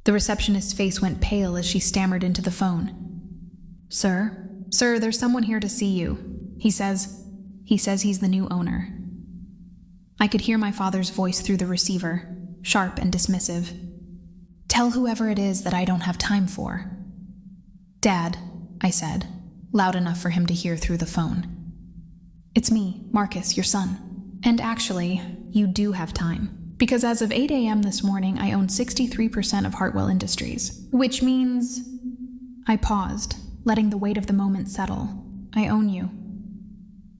The receptionist's face went pale as she stammered into the phone. Sir, there's someone here to see you. He says he's the new owner. I could hear my father's voice through the receiver, sharp and dismissive. Tell whoever it is that I don't have time for. Dad, I said, loud enough for him to hear through the phone. It's me, Marcus, your son. And actually, you do have time. Because as of 8 a.m. this morning, I own 63% of Hartwell Industries. Which means... I paused, letting the weight of the moment settle. I own you.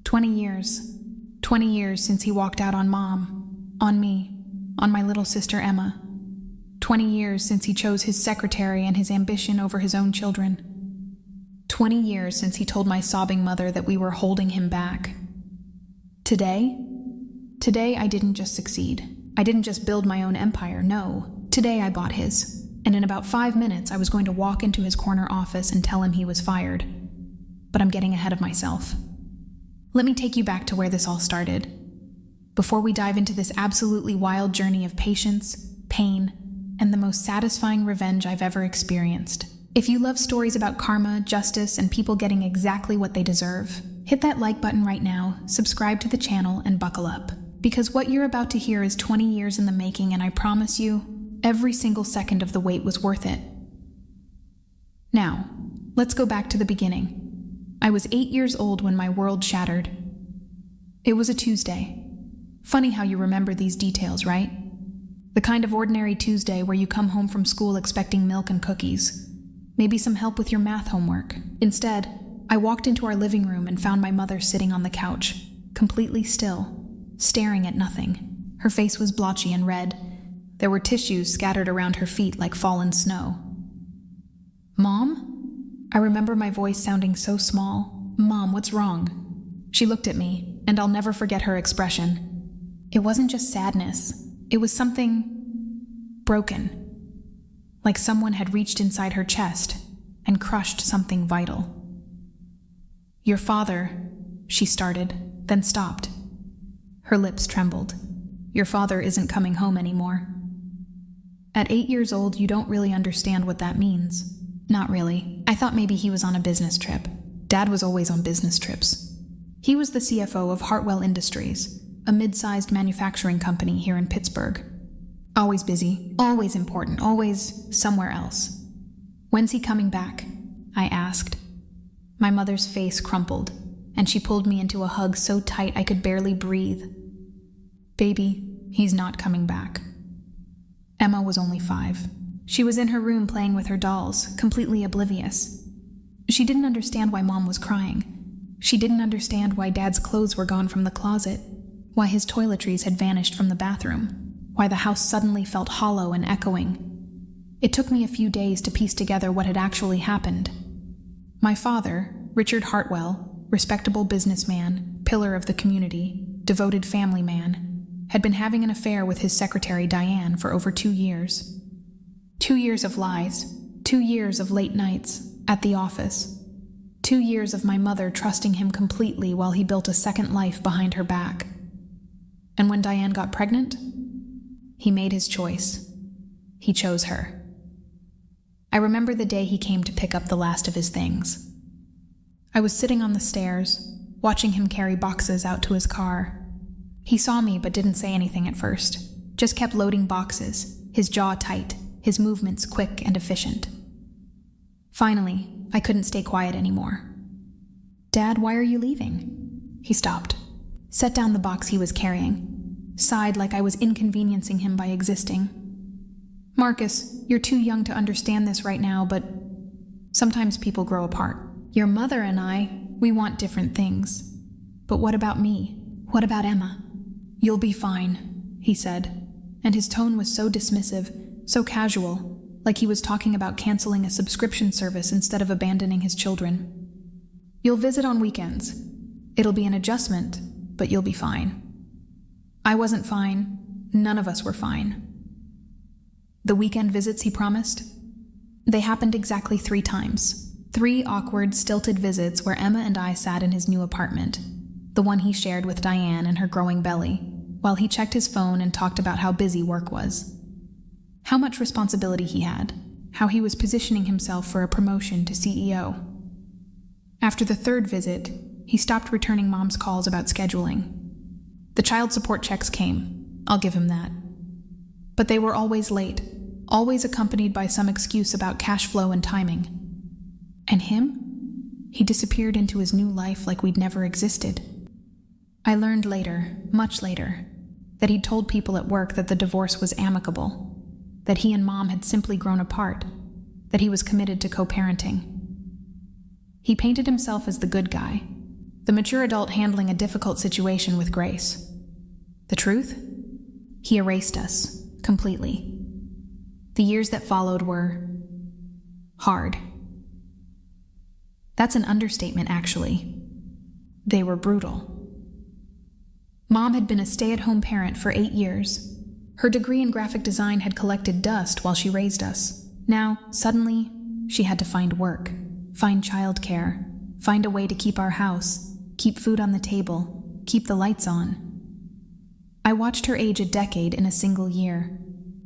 20 years. 20 years since he walked out on Mom, on me, on my little sister Emma. 20 years since he chose his secretary and his ambition over his own children. 20 years since he told my sobbing mother that we were holding him back. Today I didn't just succeed. I didn't just build my own empire, no. Today I bought his. And in about 5 minutes, I was going to walk into his corner office and tell him he was fired. But I'm getting ahead of myself. Let me take you back to where this all started. Before we dive into this absolutely wild journey of patience, pain, and the most satisfying revenge I've ever experienced. If you love stories about karma, justice, and people getting exactly what they deserve, hit that like button right now, subscribe to the channel, and buckle up. Because what you're about to hear is 20 years in the making, and I promise you, every single second of the wait was worth it. Now, let's go back to the beginning. I was 8 years old when my world shattered. It was a Tuesday. Funny how you remember these details, right? The kind of ordinary Tuesday where you come home from school expecting milk and cookies. Maybe some help with your math homework. Instead, I walked into our living room and found my mother sitting on the couch, completely still, staring at nothing. Her face was blotchy and red. There were tissues scattered around her feet like fallen snow. Mom? I remember my voice sounding so small. Mom, what's wrong? She looked at me, and I'll never forget her expression. It wasn't just sadness. It was something broken. Like someone had reached inside her chest and crushed something vital. Your father, she started, then stopped. Her lips trembled. Your father isn't coming home anymore. At 8 years old, you don't really understand what that means. Not really. I thought maybe he was on a business trip. Dad was always on business trips. He was the CFO of Hartwell Industries, a mid-sized manufacturing company here in Pittsburgh. Always busy, always important, always somewhere else. When's he coming back? I asked. My mother's face crumpled, and she pulled me into a hug so tight I could barely breathe. Baby, he's not coming back. Emma was only 5. She was in her room playing with her dolls, completely oblivious. She didn't understand why Mom was crying. She didn't understand why Dad's clothes were gone from the closet, why his toiletries had vanished from the bathroom, why the house suddenly felt hollow and echoing. It took me a few days to piece together what had actually happened. My father, Richard Hartwell, respectable businessman, pillar of the community, devoted family man, had been having an affair with his secretary Diane for over 2 years. 2 years of lies, 2 years of late nights, at the office. 2 years of my mother trusting him completely while he built a second life behind her back. And when Diane got pregnant, he made his choice. He chose her. I remember the day he came to pick up the last of his things. I was sitting on the stairs, watching him carry boxes out to his car. He saw me but didn't say anything at first, just kept loading boxes, his jaw tight, his movements quick and efficient. Finally, I couldn't stay quiet anymore. Dad, why are you leaving? He stopped, set down the box he was carrying, sighed like I was inconveniencing him by existing. Marcus, you're too young to understand this right now, but sometimes people grow apart. Your mother and I, we want different things. But what about me? What about Emma? You'll be fine, he said, and his tone was so dismissive, so casual, like he was talking about canceling a subscription service instead of abandoning his children. You'll visit on weekends. It'll be an adjustment, but you'll be fine. I wasn't fine. None of us were fine. The weekend visits he promised? They happened exactly 3 times. 3 awkward, stilted visits where Emma and I sat in his new apartment, the one he shared with Diane and her growing belly, while he checked his phone and talked about how busy work was. how much responsibility he had, how he was positioning himself for a promotion to CEO. After the third visit, he stopped returning Mom's calls about scheduling. The child support checks came, I'll give him that. But they were always late, always accompanied by some excuse about cash flow and timing. And him? He disappeared into his new life like we'd never existed. I learned later, much later, that he'd told people at work that the divorce was amicable, that he and Mom had simply grown apart, that he was committed to co-parenting. He painted himself as the good guy, the mature adult handling a difficult situation with grace. The truth? He erased us, completely. The years that followed were hard. That's an understatement, actually. They were brutal. Mom had been a stay-at-home parent for 8 years. Her degree in graphic design had collected dust while she raised us. Now, suddenly, she had to find work, find childcare, find a way to keep our house, keep food on the table, keep the lights on. I watched her age a decade in a single year.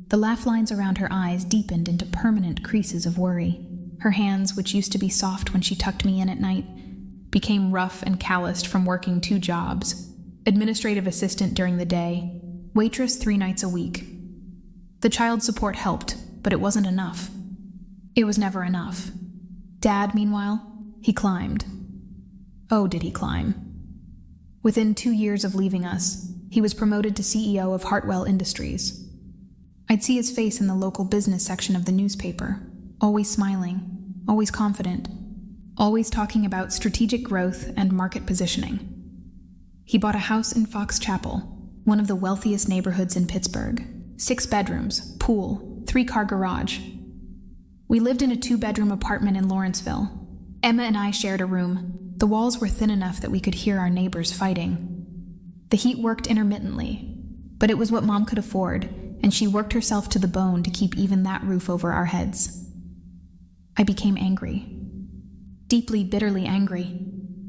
The laugh lines around her eyes deepened into permanent creases of worry. Her hands, which used to be soft when she tucked me in at night, became rough and calloused from working 2 jobs, administrative assistant during the day, waitress 3 nights a week. The child support helped, but it wasn't enough. It was never enough. Dad, meanwhile, he climbed. Oh, did he climb. Within 2 years of leaving us, he was promoted to CEO of Hartwell Industries. I'd see his face in the local business section of the newspaper, always smiling, always confident, always talking about strategic growth and market positioning. He bought a house in Fox Chapel, one of the wealthiest neighborhoods in Pittsburgh. 6 bedrooms, pool, 3-car garage. We lived in a 2-bedroom apartment in Lawrenceville. Emma and I shared a room. The walls were thin enough that we could hear our neighbors fighting. The heat worked intermittently, but it was what Mom could afford, and she worked herself to the bone to keep even that roof over our heads. I became angry. Deeply, bitterly angry.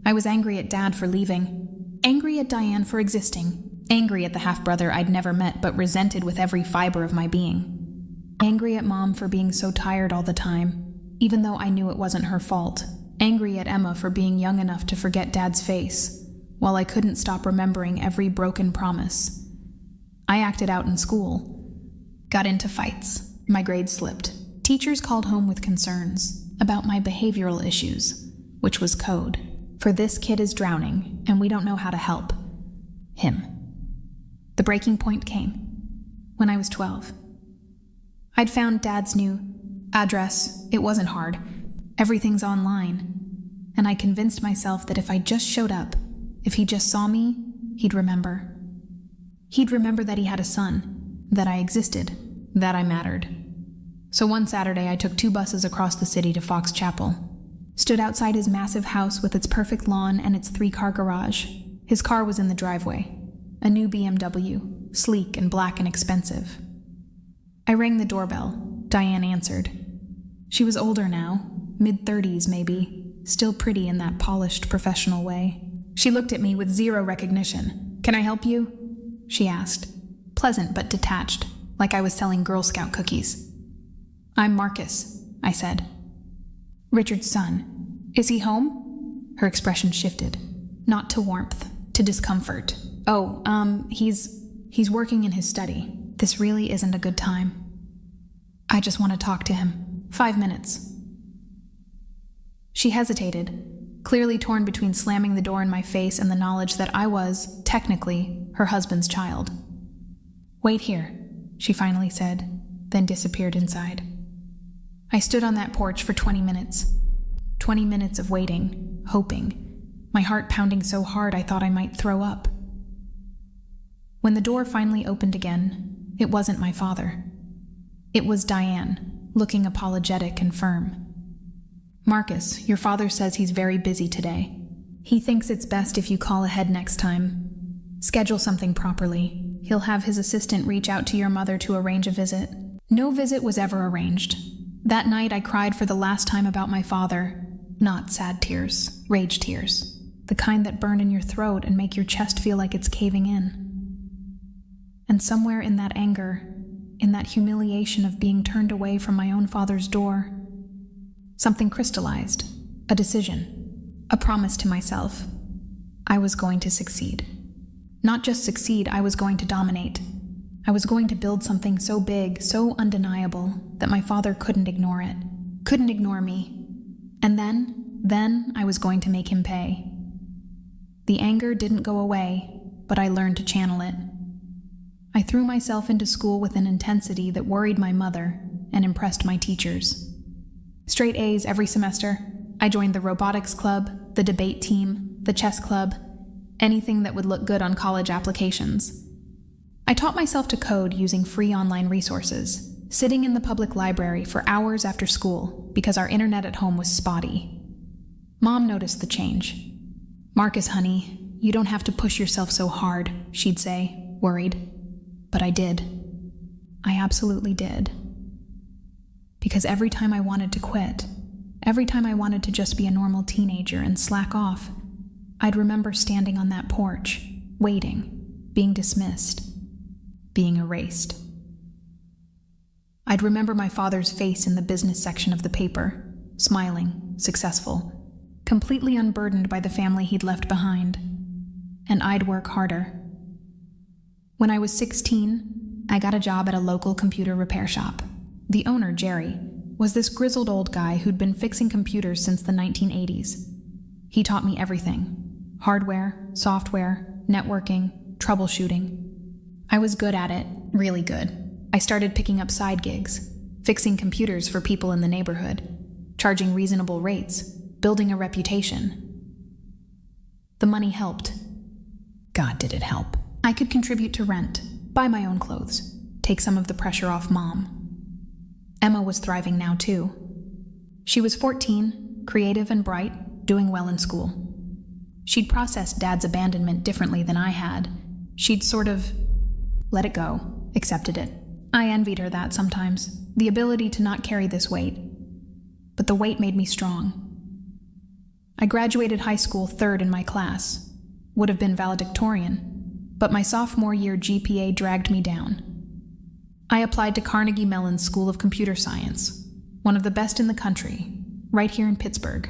I was angry at Dad for leaving, angry at Diane for existing, angry at the half-brother I'd never met but resented with every fiber of my being, angry at Mom for being so tired all the time, even though I knew it wasn't her fault, angry at Emma for being young enough to forget Dad's face, while I couldn't stop remembering every broken promise. I acted out in school, got into fights, my grades slipped. Teachers called home with concerns about my behavioral issues, which was code for this kid is drowning and we don't know how to help him. The breaking point came when I was 12. I'd found Dad's new address. It wasn't hard. Everything's online. And I convinced myself that if I just showed up, if he just saw me, he'd remember. He'd remember that he had a son, that I existed, that I mattered. So one Saturday, I took 2 buses across the city to Fox Chapel, stood outside his massive house with its perfect lawn and its 3-car garage. His car was in the driveway, a new BMW, sleek and black and expensive. I rang the doorbell. Diane answered. She was older now, mid-30s maybe, still pretty in that polished, professional way. She looked at me with zero recognition. "Can I help you?" she asked, pleasant but detached, like I was selling Girl Scout cookies. "I'm Marcus," I said. "Richard's son. Is he home?" Her expression shifted, not to warmth, to discomfort. "Oh, he's working in his study. This really isn't a good time. I just want to talk to him. 5 minutes." She hesitated, clearly torn between slamming the door in my face and the knowledge that I was, technically, her husband's child. "Wait here," she finally said, then disappeared inside. I stood on that porch for 20 minutes. 20 minutes of waiting, hoping, my heart pounding so hard I thought I might throw up. When the door finally opened again, it wasn't my father. It was Diane, looking apologetic and firm. "Marcus, your father says he's very busy today. He thinks it's best if you call ahead next time. Schedule something properly. He'll have his assistant reach out to your mother to arrange a visit." No visit was ever arranged. That night I cried for the last time about my father. Not sad tears, rage tears. The kind that burn in your throat and make your chest feel like it's caving in. And somewhere in that anger, in that humiliation of being turned away from my own father's door, something crystallized, a decision, a promise to myself. I was going to succeed. Not just succeed, I was going to dominate. I was going to build something so big, so undeniable, that my father couldn't ignore it, couldn't ignore me. And then I was going to make him pay. The anger didn't go away, but I learned to channel it. I threw myself into school with an intensity that worried my mother and impressed my teachers. Straight A's every semester. I joined the robotics club, the debate team, the chess club, anything that would look good on college applications. I taught myself to code using free online resources, sitting in the public library for hours after school because our internet at home was spotty. Mom noticed the change. "Marcus, honey, you don't have to push yourself so hard," she'd say, worried. But I did. I absolutely did. Because every time I wanted to quit, every time I wanted to just be a normal teenager and slack off, I'd remember standing on that porch, waiting, being dismissed, being erased. I'd remember my father's face in the business section of the paper, smiling, successful, completely unburdened by the family he'd left behind. And I'd work harder. When I was 16, I got a job at a local computer repair shop. The owner, Jerry, was this grizzled old guy who'd been fixing computers since the 1980s. He taught me everything: hardware, software, networking, troubleshooting. I was good at it, really good. I started picking up side gigs, fixing computers for people in the neighborhood, charging reasonable rates, building a reputation. The money helped. God, did it help. I could contribute to rent, buy my own clothes, take some of the pressure off Mom. Emma was thriving now too. She was 14, creative and bright, doing well in school. She'd processed Dad's abandonment differently than I had. She'd sort of let it go, accepted it. I envied her that sometimes, the ability to not carry this weight. But the weight made me strong. I graduated high school third in my class, would have been valedictorian, but my sophomore year GPA dragged me down. I applied to Carnegie Mellon's School of Computer Science, one of the best in the country, right here in Pittsburgh.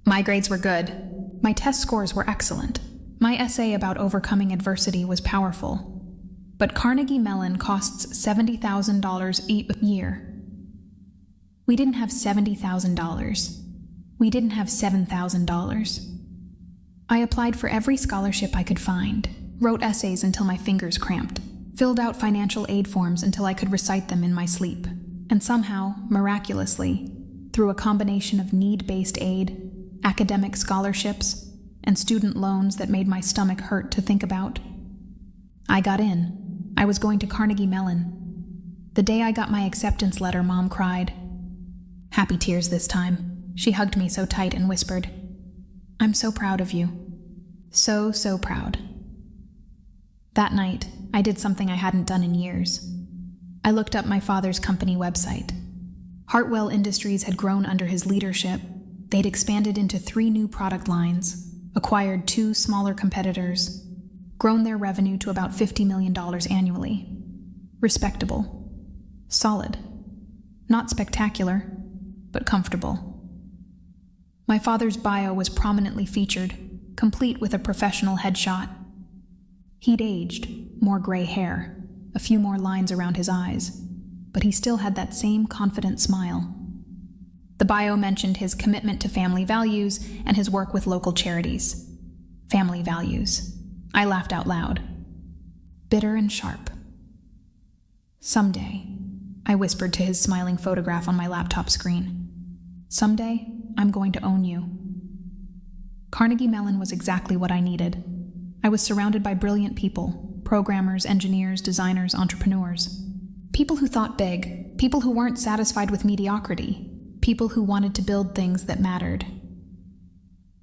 My grades were good. My test scores were excellent. My essay about overcoming adversity was powerful. But Carnegie Mellon costs $70,000 a year. We didn't have $70,000. We didn't have $7,000. I applied for every scholarship I could find, wrote essays until my fingers cramped, filled out financial aid forms until I could recite them in my sleep, and somehow, miraculously, through a combination of need-based aid, academic scholarships, and student loans that made my stomach hurt to think about, I got in. I was going to Carnegie Mellon. The day I got my acceptance letter, Mom cried. Happy tears this time. She hugged me so tight and whispered, "I'm so proud of you. So, so proud." That night, I did something I hadn't done in years. I looked up my father's company website. Hartwell Industries had grown under his leadership. They'd expanded into 3 new product lines, acquired 2 smaller competitors, grown their revenue to about $50 million annually. Respectable. Solid. Not spectacular, but comfortable. My father's bio was prominently featured, complete with a professional headshot. He'd aged, more gray hair, a few more lines around his eyes, but he still had that same confident smile. The bio mentioned his commitment to family values and his work with local charities. Family values. I laughed out loud. Bitter and sharp. "Someday," I whispered to his smiling photograph on my laptop screen. "Someday, I'm going to own you." Carnegie Mellon was exactly what I needed. I was surrounded by brilliant people, programmers, engineers, designers, entrepreneurs. People who thought big, people who weren't satisfied with mediocrity, people who wanted to build things that mattered.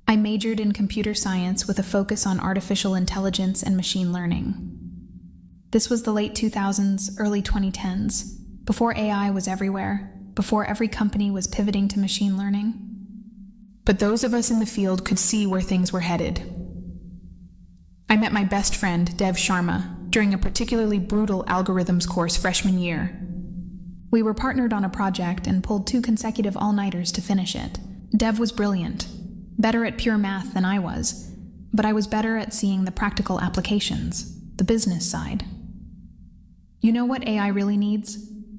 I majored in computer science with a focus on artificial intelligence and machine learning. This was the late 2000s, early 2010s, before AI was everywhere, before every company was pivoting to machine learning. But those of us in the field could see where things were headed. I met my best friend, Dev Sharma, during a particularly brutal algorithms course freshman year. We were partnered on a project and pulled 2 consecutive all-nighters to finish it. Dev was brilliant, better at pure math than I was, but I was better at seeing the practical applications, the business side. You know what AI really needs?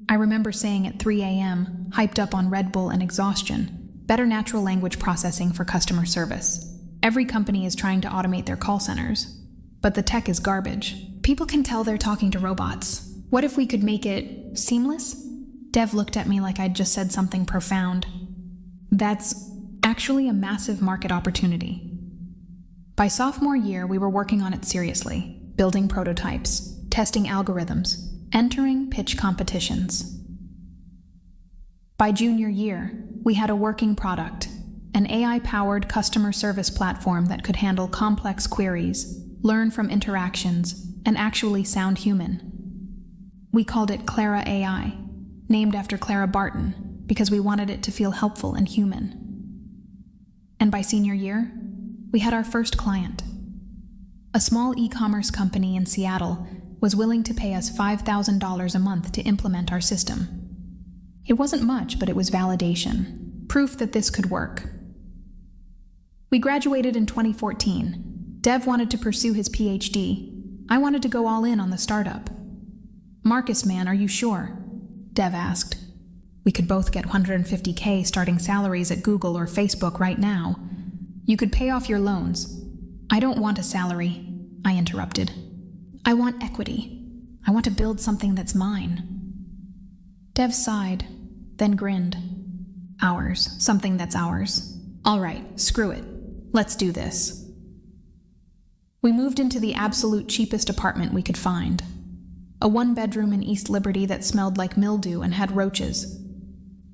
I remember saying at 3 a.m., hyped up on Red Bull and exhaustion, better natural language processing for customer service. Every company is trying to automate their call centers, but the tech is garbage. People can tell they're talking to robots. What if we could make it seamless? Dev looked at me like I'd just said something profound. That's actually a massive market opportunity. By sophomore year, we were working on it seriously, building prototypes, testing algorithms, entering pitch competitions. By junior year, we had a working product, an AI-powered customer service platform that could handle complex queries, learn from interactions, and actually sound human. We called it Clara AI, named after Clara Barton, because we wanted it to feel helpful and human. And by senior year, we had our first client. A small e-commerce company in Seattle was willing to pay us $5,000 a month to implement our system. It wasn't much, but it was validation, proof that this could work. We graduated in 2014. Dev wanted to pursue his PhD. I wanted to go all in on the startup. Marcus, man, are you sure? Dev asked. We could both get $150K starting salaries at Google or Facebook right now. You could pay off your loans. I don't want a salary, I interrupted. I want equity. I want to build something that's mine. Dev sighed, then grinned. Ours, something that's ours. All right, screw it. Let's do this. We moved into the absolute cheapest apartment we could find. A 1-bedroom in East Liberty that smelled like mildew and had roaches.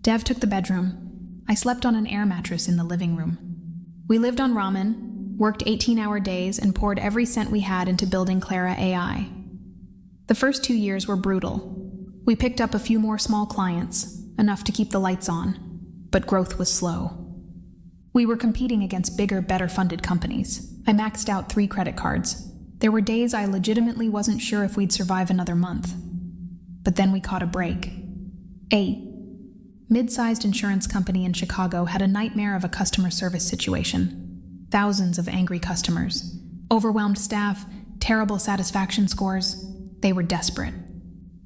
Dev took the bedroom. I slept on an air mattress in the living room. We lived on ramen, worked 18-hour days, and poured every cent we had into building Clara AI. The first 2 years were brutal. We picked up a few more small clients, enough to keep the lights on, but growth was slow. We were competing against bigger, better-funded companies. I maxed out 3 credit cards. There were days I legitimately wasn't sure if we'd survive another month. But then we caught a break. A mid-sized insurance company in Chicago had a nightmare of a customer service situation. Thousands of angry customers, overwhelmed staff, terrible satisfaction scores. They were desperate.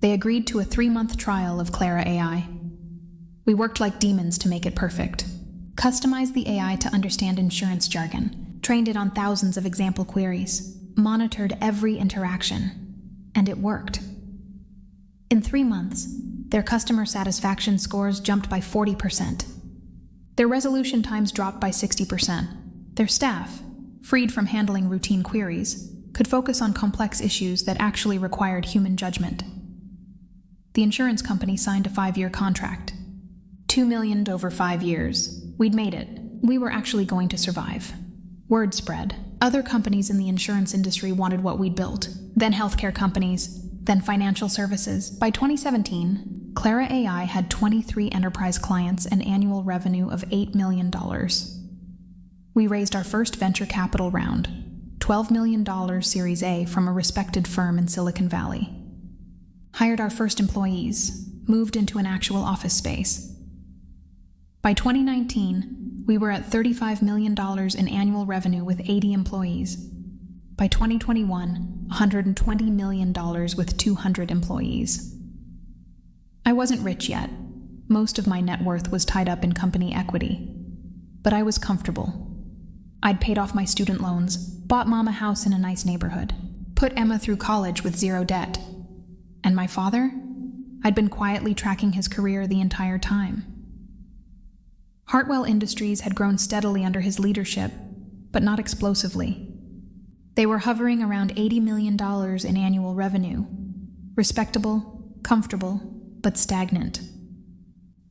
They agreed to a 3-month trial of Clara AI. We worked like demons to make it perfect. Customized the AI to understand insurance jargon, trained it on thousands of example queries, monitored every interaction, and it worked. In 3 months, their customer satisfaction scores jumped by 40%. Their resolution times dropped by 60%. Their staff, freed from handling routine queries, could focus on complex issues that actually required human judgment. The insurance company signed a 5-year contract. $2 million over 5 years. We'd made it. We were actually going to survive. Word spread. Other companies in the insurance industry wanted what we'd built. Then healthcare companies, then financial services. By 2017, Clara AI had 23 enterprise clients and annual revenue of $8 million. We raised our first venture capital round, $12 million Series A from a respected firm in Silicon Valley. Hired our first employees, moved into an actual office space. By 2019, we were at $35 million in annual revenue with 80 employees. By 2021, $120 million with 200 employees. I wasn't rich yet. Most of my net worth was tied up in company equity. But I was comfortable. I'd paid off my student loans, bought Mom a house in a nice neighborhood, put Emma through college with 0 debt. And my father? I'd been quietly tracking his career the entire time. Hartwell Industries had grown steadily under his leadership, but not explosively. They were hovering around $80 million in annual revenue. Respectable, comfortable, but stagnant.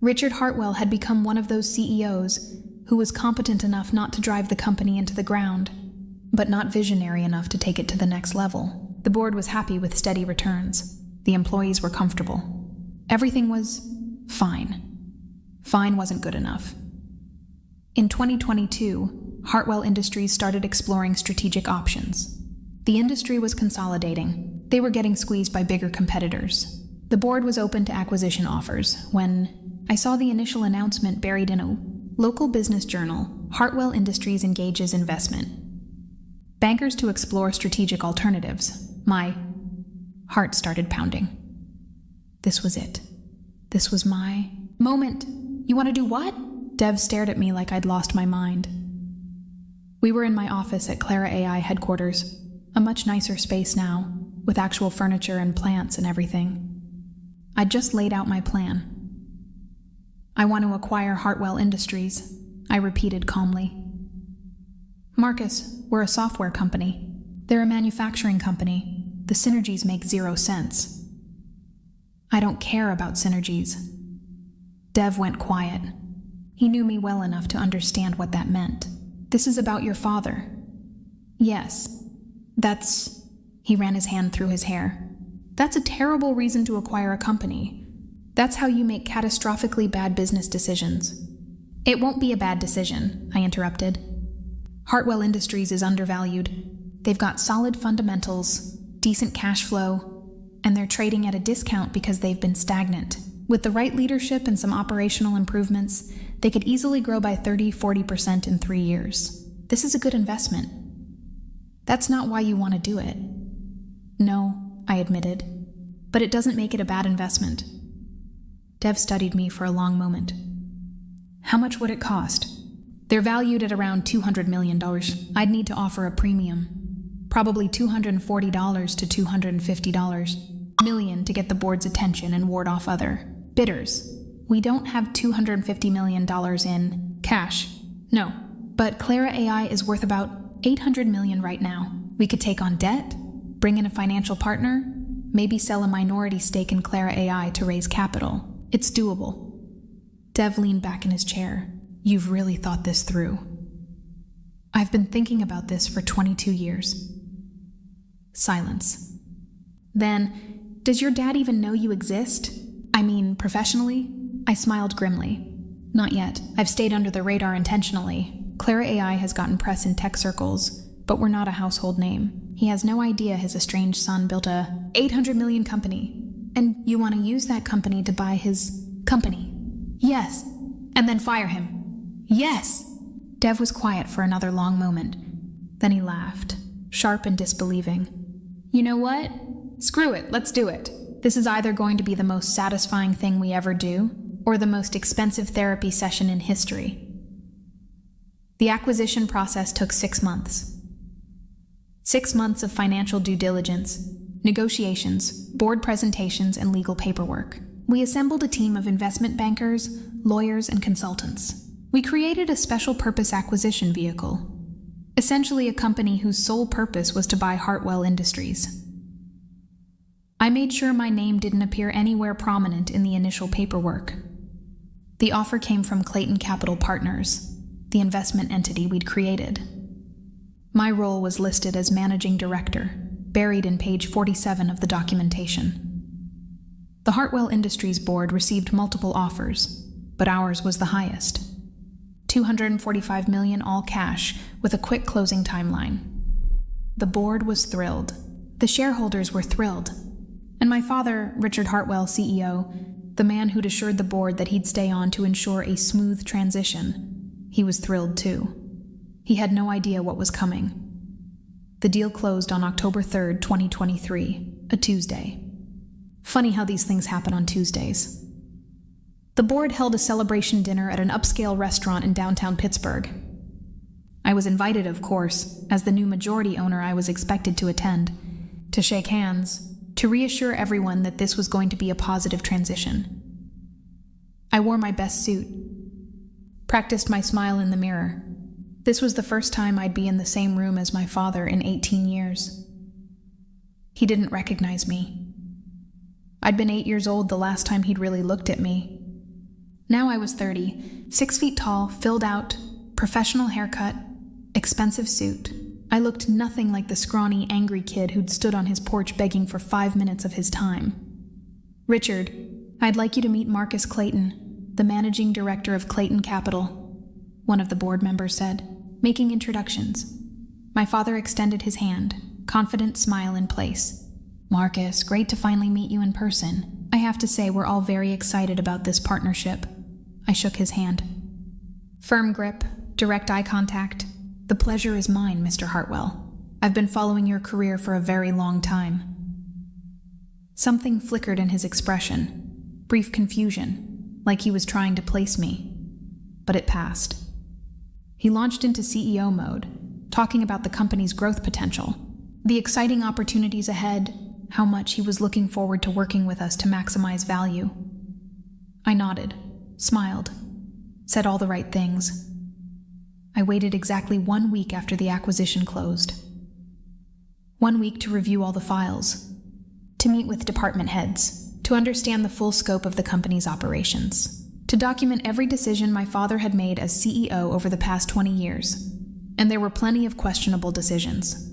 Richard Hartwell had become one of those CEOs who was competent enough not to drive the company into the ground, but not visionary enough to take it to the next level. The board was happy with steady returns. The employees were comfortable. Everything was fine. Fine wasn't good enough. In 2022, Hartwell Industries started exploring strategic options. The industry was consolidating. They were getting squeezed by bigger competitors. The board was open to acquisition offers when I saw the initial announcement buried in a local business journal. Hartwell Industries engages investment. Bankers to explore strategic alternatives. My heart started pounding. This was it. This was my moment. You want to do what? Dev stared at me like I'd lost my mind. We were in my office at Clara AI headquarters, a much nicer space now, with actual furniture and plants and everything. I'd just laid out my plan. I want to acquire Hartwell Industries, I repeated calmly. Marcus, we're a software company. They're a manufacturing company. The synergies make 0 sense. I don't care about synergies. Dev went quiet. He knew me well enough to understand what that meant. This is about your father. Yes, that's... He ran his hand through his hair. That's a terrible reason to acquire a company. That's how you make catastrophically bad business decisions. It won't be a bad decision, I interrupted. Hartwell Industries is undervalued. They've got solid fundamentals, decent cash flow, and they're trading at a discount because they've been stagnant. With the right leadership and some operational improvements, they could easily grow by 30-40% in 3 years. This is a good investment. That's not why you want to do it. No, I admitted, but it doesn't make it a bad investment. Dev studied me for a long moment. How much would it cost? They're valued at around $200 million. I'd need to offer a premium, probably $240 to $250 million to get the board's attention and ward off other bidders. We don't have $250 million in cash. No, but Clara AI is worth about $800 million right now. We could take on debt, bring in a financial partner, maybe sell a minority stake in Clara AI to raise capital. It's doable. Dev leaned back in his chair. You've really thought this through. I've been thinking about this for 22 years. Silence. Then, does your dad even know you exist? I mean, professionally? I smiled grimly. Not yet. I've stayed under the radar intentionally. Clara AI has gotten press in tech circles, but we're not a household name. He has no idea his estranged son built a $800 million company. And you want to use that company to buy his company? Yes. And then fire him? Yes. Dev was quiet for another long moment. Then he laughed, sharp and disbelieving. You know what? Screw it, let's do it. This is either going to be the most satisfying thing we ever do, or the most expensive therapy session in history. The acquisition process took 6 months. 6 months of financial due diligence, negotiations, board presentations, and legal paperwork. We assembled a team of investment bankers, lawyers, and consultants. We created a special purpose acquisition vehicle, essentially a company whose sole purpose was to buy Hartwell Industries. I made sure my name didn't appear anywhere prominent in the initial paperwork. The offer came from Clayton Capital Partners, the investment entity we'd created. My role was listed as managing director, buried in page 47 of the documentation. The Hartwell Industries board received multiple offers, but ours was the highest. $245 million all cash, with a quick closing timeline. The board was thrilled. The shareholders were thrilled. And my father, Richard Hartwell, CEO, the man who'd assured the board that he'd stay on to ensure a smooth transition, he was thrilled too. He had no idea what was coming. The deal closed on October 3rd, 2023, a Tuesday. Funny how these things happen on Tuesdays. The board held a celebration dinner at an upscale restaurant in downtown Pittsburgh. I was invited, of course, as the new majority owner. I was expected to attend, to shake hands, to reassure everyone that this was going to be a positive transition. I wore my best suit, practiced my smile in the mirror. This was the first time I'd be in the same room as my father in 18 years. He didn't recognize me. I'd been 8 years old the last time he'd really looked at me. Now I was 30, 6 feet tall, filled out, professional haircut, expensive suit. I looked nothing like the scrawny, angry kid who'd stood on his porch begging for 5 minutes of his time. Richard, I'd like you to meet Marcus Clayton, the managing director of Clayton Capital, one of the board members said, making introductions. My father extended his hand, confident smile in place. Marcus, great to finally meet you in person. I have to say we're all very excited about this partnership. I shook his hand. Firm grip, direct eye contact. The pleasure is mine, Mr. Hartwell. I've been following your career for a very long time. Something flickered in his expression. Brief confusion, like he was trying to place me. But it passed. He launched into CEO mode, talking about the company's growth potential, the exciting opportunities ahead, how much he was looking forward to working with us to maximize value. I nodded, smiled, said all the right things. I waited exactly 1 week after the acquisition closed. 1 week to review all the files, to meet with department heads, to understand the full scope of the company's operations, to document every decision my father had made as CEO over the past 20 years. And there were plenty of questionable decisions.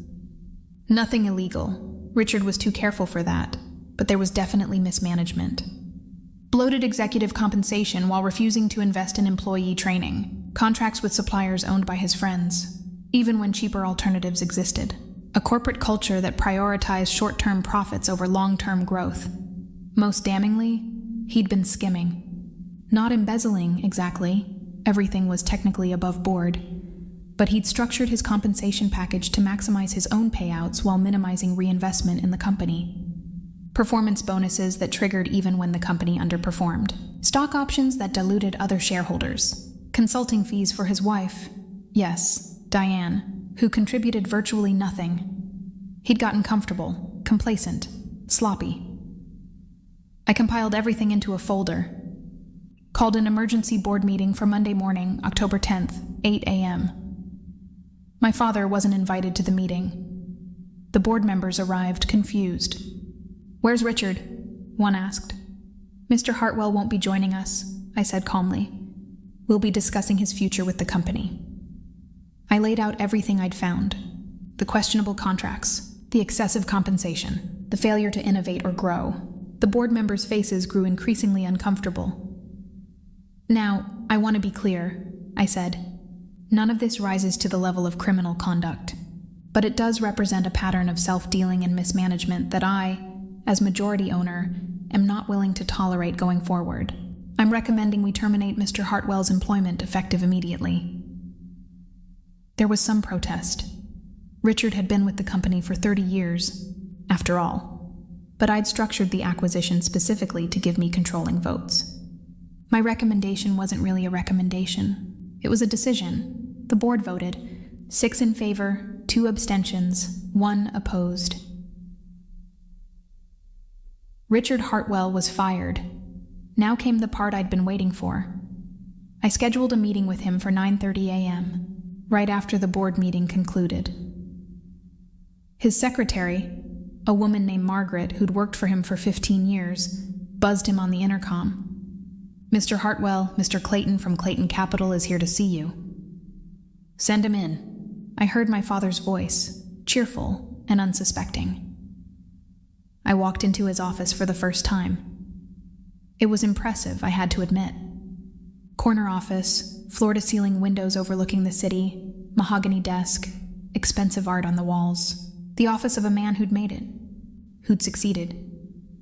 Nothing illegal. Richard was too careful for that, but there was definitely mismanagement. Bloated executive compensation while refusing to invest in employee training, contracts with suppliers owned by his friends, even when cheaper alternatives existed. A corporate culture that prioritized short-term profits over long-term growth. Most damningly, he'd been skimming. Not embezzling, exactly. Everything was technically above board. But he'd structured his compensation package to maximize his own payouts while minimizing reinvestment in the company. Performance bonuses that triggered even when the company underperformed. Stock options that diluted other shareholders. Consulting fees for his wife, yes, Diane, who contributed virtually nothing. He'd gotten comfortable, complacent, sloppy. I compiled everything into a folder. Called an emergency board meeting for Monday morning, October 10th, 8 a.m. My father wasn't invited to the meeting. The board members arrived, confused. "Where's Richard?" one asked. "Mr. Hartwell won't be joining us," I said calmly. "We'll be discussing his future with the company." I laid out everything I'd found. The questionable contracts, the excessive compensation, the failure to innovate or grow. The board members' faces grew increasingly uncomfortable. "Now, I want to be clear," I said. "None of this rises to the level of criminal conduct, but it does represent a pattern of self-dealing and mismanagement that I, as majority owner, am not willing to tolerate going forward. I'm recommending we terminate Mr. Hartwell's employment effective immediately." There was some protest. Richard had been with the company for 30 years, after all, but I'd structured the acquisition specifically to give me controlling votes. My recommendation wasn't really a recommendation. It was a decision. The board voted. 6 in favor, 2 abstentions, 1 opposed. Richard Hartwell was fired. Now came the part I'd been waiting for. I scheduled a meeting with him for 9:30 a.m., right after the board meeting concluded. His secretary, a woman named Margaret who'd worked for him for 15 years, buzzed him on the intercom. "Mr. Hartwell, Mr. Clayton from Clayton Capital is here to see you." "Send him in." I heard my father's voice, cheerful and unsuspecting. I walked into his office for the first time. It was impressive, I had to admit. Corner office, floor-to-ceiling windows overlooking the city, mahogany desk, expensive art on the walls. The office of a man who'd made it, who'd succeeded,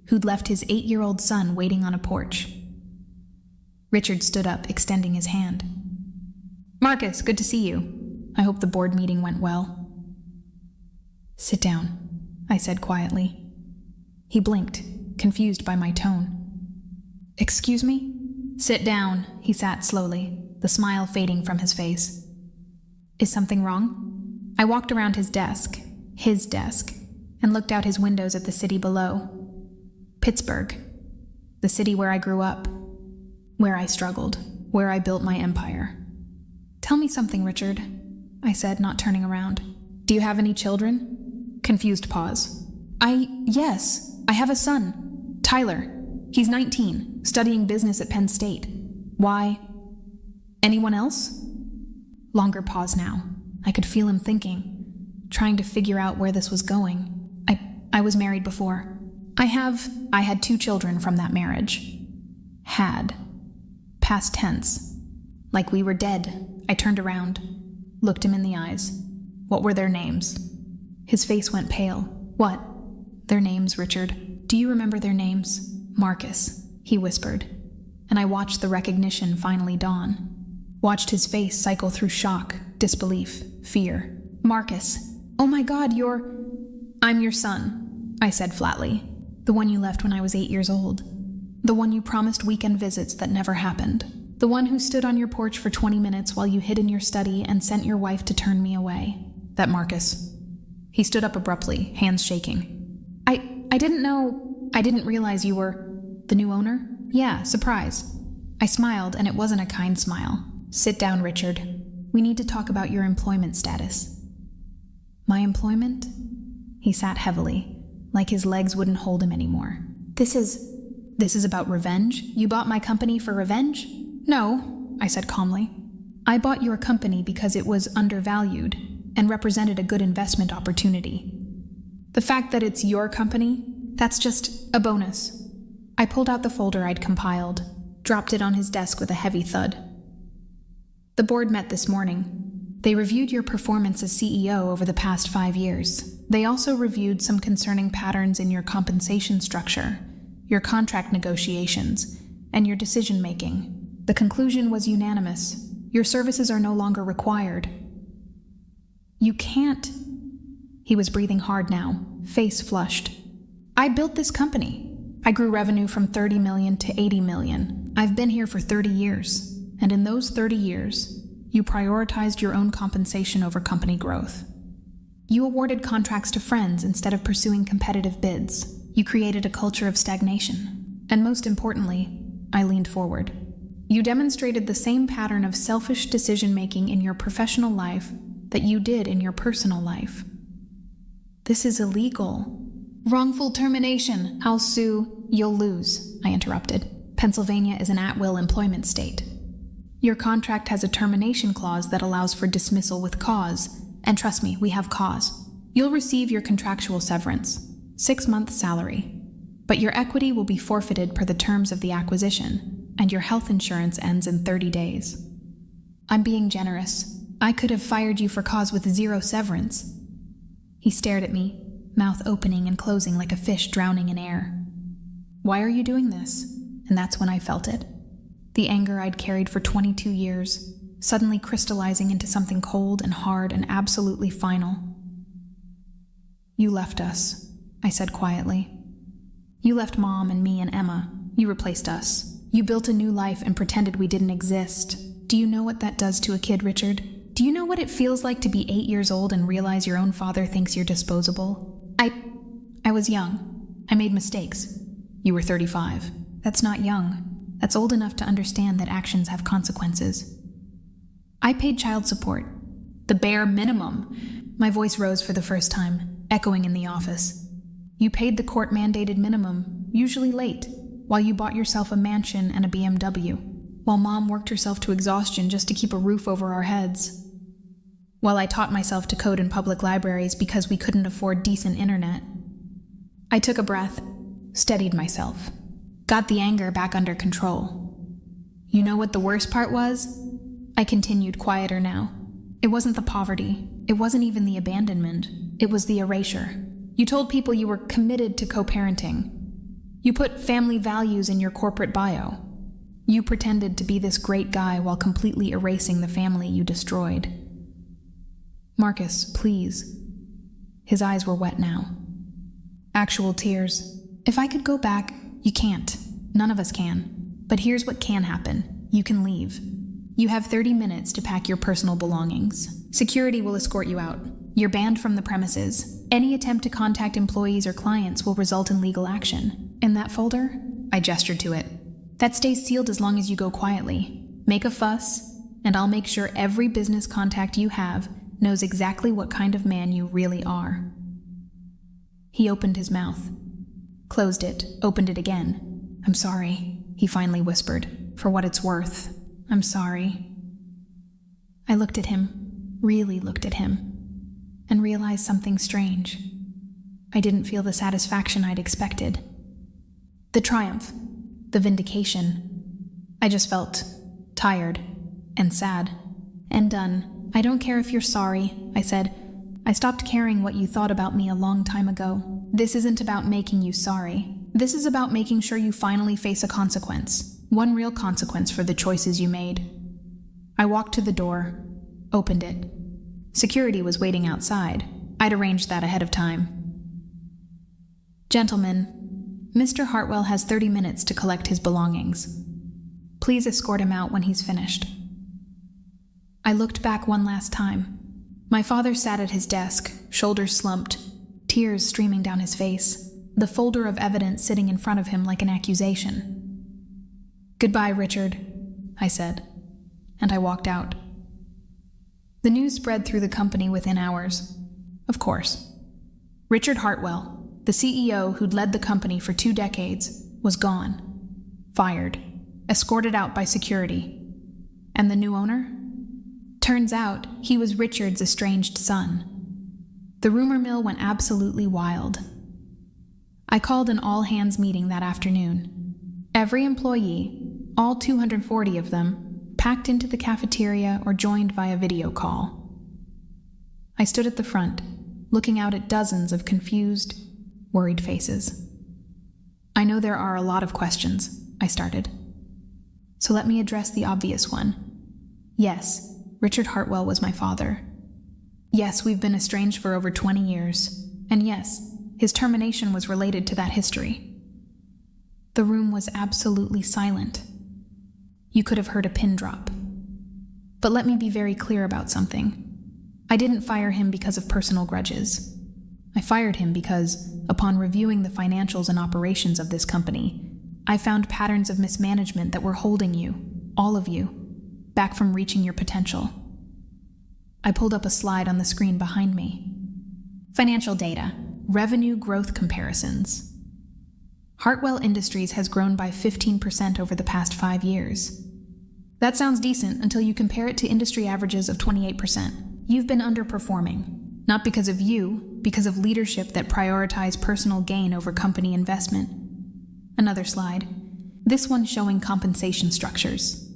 who'd left his 8-year-old son waiting on a porch. Richard stood up, extending his hand. "Marcus, good to see you. I hope the board meeting went well." "Sit down," I said quietly. He blinked, confused by my tone. "Excuse me?" "Sit down," he sat slowly, the smile fading from his face. "Is something wrong?" I walked around his desk, and looked out his windows at the city below. Pittsburgh, the city where I grew up, where I struggled, where I built my empire. "Tell me something, Richard," I said, not turning around. "Do you have any children?" Confused pause. Yes, I have a son, Tyler. He's 19, studying business at Penn State. Why? Anyone else?" Longer pause now. I could feel him thinking, trying to figure out where this was going. I was married before. I had 2 children from that marriage. Had. Past tense. Like we were dead. I turned around, looked him in the eyes. "What were their names?" His face went pale. "What? Their names, Richard. Do you remember their names? Marcus, he whispered. And I watched the recognition finally dawn. Watched his face cycle through shock, disbelief, fear. Marcus. Oh my God, I'm your son, I said flatly. The one you left when I was 8 years old. The one you promised weekend visits that never happened. The one who stood on your porch for 20 minutes while you hid in your study and sent your wife to turn me away. That Marcus. He stood up abruptly, hands shaking. I didn't realize you were the new owner? Yeah, surprise. I smiled, and it wasn't a kind smile. Sit down, Richard. We need to talk about your employment status. My employment? He sat heavily, like his legs wouldn't hold him anymore. This is about revenge? You bought my company for revenge? No, I said calmly. I bought your company because it was undervalued and represented a good investment opportunity. The fact that it's your company, that's just a bonus. I pulled out the folder I'd compiled, dropped it on his desk with a heavy thud. The board met this morning. They reviewed your performance as CEO over the past 5 years. They also reviewed some concerning patterns in your compensation structure, your contract negotiations, and your decision-making. The conclusion was unanimous. Your services are no longer required. You can't. He was breathing hard now, face flushed. I built this company. I grew revenue from 30 million to 80 million. I've been here for 30 years. And in those 30 years, you prioritized your own compensation over company growth. You awarded contracts to friends instead of pursuing competitive bids. You created a culture of stagnation. And most importantly, I leaned forward. You demonstrated the same pattern of selfish decision-making in your professional life that you did in your personal life. This is illegal. Wrongful termination. I'll sue. You'll lose, I interrupted. Pennsylvania is an at-will employment state. Your contract has a termination clause that allows for dismissal with cause, and trust me, we have cause. You'll receive your contractual severance, 6-month salary, but your equity will be forfeited per the terms of the acquisition, and your health insurance ends in 30 days. I'm being generous. I could have fired you for cause with 0 severance. He stared at me, mouth opening and closing like a fish drowning in air. Why are you doing this? And that's when I felt it. The anger I'd carried for 22 years, suddenly crystallizing into something cold and hard and absolutely final. You left us, I said quietly. You left Mom and me and Emma. You replaced us. You built a new life and pretended we didn't exist. Do you know what that does to a kid, Richard? Do you know what it feels like to be 8 years old and realize your own father thinks you're disposable? I was young. I made mistakes. You were 35. That's not young. That's old enough to understand that actions have consequences. I paid child support. The bare minimum. My voice rose for the first time, echoing in the office. You paid the court-mandated minimum, usually late, while you bought yourself a mansion and a BMW, while Mom worked herself to exhaustion just to keep a roof over our heads. While I taught myself to code in public libraries because we couldn't afford decent internet. I took a breath, steadied myself, got the anger back under control. You know what the worst part was? I continued, quieter now. It wasn't the poverty. It wasn't even the abandonment. It was the erasure. You told people you were committed to co-parenting. You put family values in your corporate bio. You pretended to be this great guy while completely erasing the family you destroyed. Marcus, please. His eyes were wet now. Actual tears. If I could go back, you can't. None of us can. But here's what can happen. You can leave. You have 30 minutes to pack your personal belongings. Security will escort you out. You're banned from the premises. Any attempt to contact employees or clients will result in legal action. In that folder, I gestured to it. That stays sealed as long as you go quietly. Make a fuss, and I'll make sure every business contact you have knows exactly what kind of man you really are. He opened his mouth, closed it, opened it again. I'm sorry, he finally whispered. For what it's worth, I'm sorry. I looked at him, really looked at him, and realized something strange. I didn't feel the satisfaction I'd expected. The triumph, the vindication. I just felt tired and sad and done. I don't care if you're sorry, I said. I stopped caring what you thought about me a long time ago. This isn't about making you sorry. This is about making sure you finally face a consequence. One real consequence for the choices you made. I walked to the door, opened it. Security was waiting outside. I'd arranged that ahead of time. Gentlemen, Mr. Hartwell has 30 minutes to collect his belongings. Please escort him out when he's finished. I looked back one last time. My father sat at his desk, shoulders slumped, tears streaming down his face, the folder of evidence sitting in front of him like an accusation. "Goodbye, Richard," I said, and I walked out. The news spread through the company within hours. Of course. Richard Hartwell, the CEO who'd led the company for 2 decades, was gone, fired, escorted out by security. And the new owner? Turns out, he was Richard's estranged son. The rumor mill went absolutely wild. I called an all-hands meeting that afternoon. Every employee, all 240 of them, packed into the cafeteria or joined via video call. I stood at the front, looking out at dozens of confused, worried faces. "I know there are a lot of questions," I started. "So let me address the obvious one. Yes, Richard Hartwell was my father. Yes, we've been estranged for over 20 years. And yes, his termination was related to that history." The room was absolutely silent. You could have heard a pin drop. But let me be very clear about something. I didn't fire him because of personal grudges. I fired him because, upon reviewing the financials and operations of this company, I found patterns of mismanagement that were holding you, all of you, back from reaching your potential. I pulled up a slide on the screen behind me. Financial data, revenue growth comparisons. Hartwell Industries has grown by 15% over the past 5 years. That sounds decent until you compare it to industry averages of 28%. You've been underperforming, not because of you, because of leadership that prioritize personal gain over company investment. Another slide. This one showing compensation structures.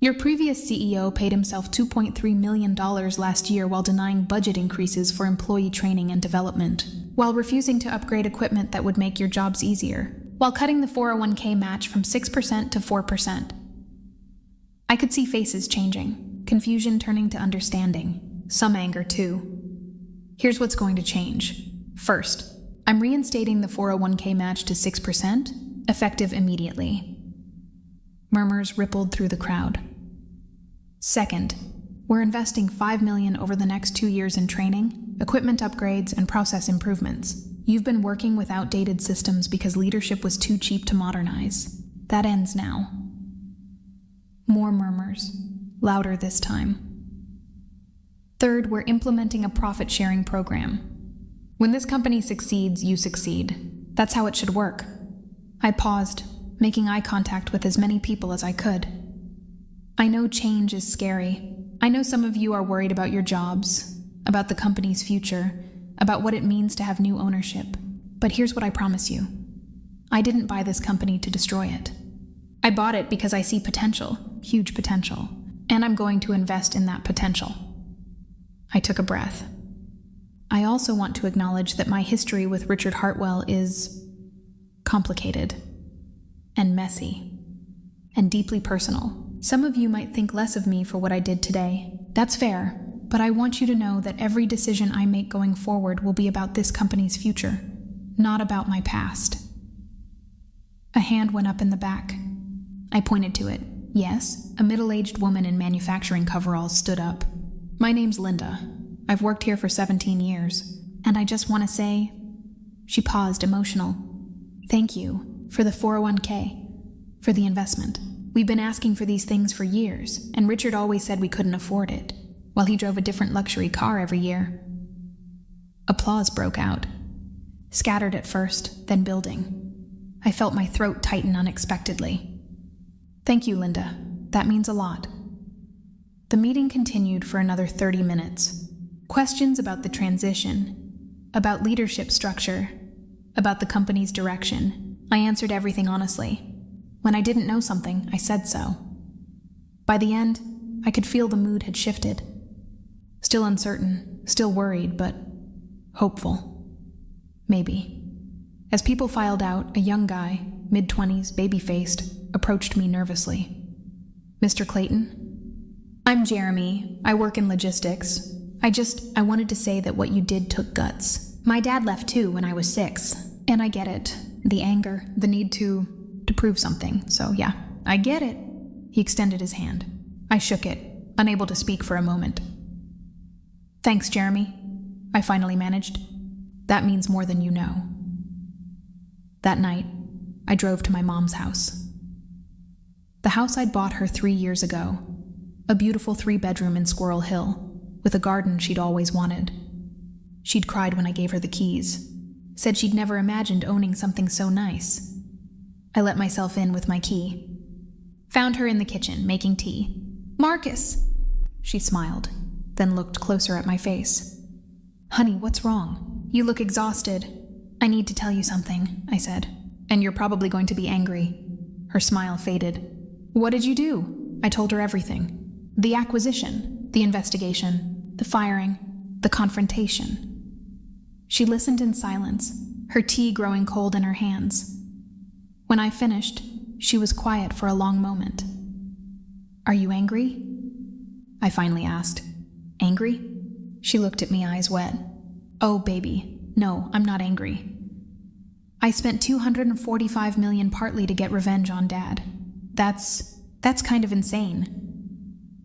Your previous CEO paid himself $2.3 million last year while denying budget increases for employee training and development, while refusing to upgrade equipment that would make your jobs easier, while cutting the 401k match from 6% to 4%. I could see faces changing, confusion turning to understanding, some anger too. Here's what's going to change. First, I'm reinstating the 401k match to 6%, effective immediately. Murmurs rippled through the crowd. Second, we're investing $5 million over the next 2 years in training, equipment upgrades, and process improvements. You've been working with outdated systems because leadership was too cheap to modernize. That ends now. More murmurs, louder this time. Third, we're implementing a profit-sharing program. When this company succeeds, you succeed. That's how it should work. I paused, making eye contact with as many people as I could. I know change is scary. I know some of you are worried about your jobs, about the company's future, about what it means to have new ownership. But here's what I promise you. I didn't buy this company to destroy it. I bought it because I see potential, huge potential, and I'm going to invest in that potential. I took a breath. I also want to acknowledge that my history with Richard Hartwell is complicated and messy and deeply personal. Some of you might think less of me for what I did today. That's fair, but I want you to know that every decision I make going forward will be about this company's future, not about my past. A hand went up in the back. I pointed to it. Yes, a middle-aged woman in manufacturing coveralls stood up. "My name's Linda. I've worked here for 17 years, and I just want to say..." She paused, emotional. "Thank you for the 401k, for the investment. We've been asking for these things for years, and Richard always said we couldn't afford it, while he drove a different luxury car every year." Applause broke out. Scattered at first, then building. I felt my throat tighten unexpectedly. "Thank you, Linda. That means a lot." The meeting continued for another 30 minutes. Questions about the transition, about leadership structure, about the company's direction. I answered everything honestly. When I didn't know something, I said so. By the end, I could feel the mood had shifted. Still uncertain, still worried, but hopeful. Maybe. As people filed out, a young guy, mid-20s, baby-faced, approached me nervously. "Mr. Clayton?" "I'm Jeremy. I work in logistics. I wanted to say that what you did took guts. My dad left too when I was 6, and I get it. The anger, the need to prove something. So yeah, I get it." He extended his hand. I shook it, unable to speak for a moment. "Thanks, Jeremy," I finally managed. "That means more than you know." That night, I drove to my mom's house. The house I'd bought her 3 years ago, a beautiful 3-bedroom in Squirrel Hill, with a garden she'd always wanted. She'd cried when I gave her the keys, said she'd never imagined owning something so nice. I let myself in with my key. Found her in the kitchen, making tea. "Marcus!" She smiled, then looked closer at my face. "Honey, what's wrong? You look exhausted." "I need to tell you something," I said. "And you're probably going to be angry." Her smile faded. "What did you do?" I told her everything. The acquisition, the investigation, the firing, the confrontation. She listened in silence, her tea growing cold in her hands. When I finished, she was quiet for a long moment. "Are you angry?" I finally asked. "Angry?" She looked at me, eyes wet. "Oh, baby, no, I'm not angry. I spent $245 million partly to get revenge on Dad. That's kind of insane."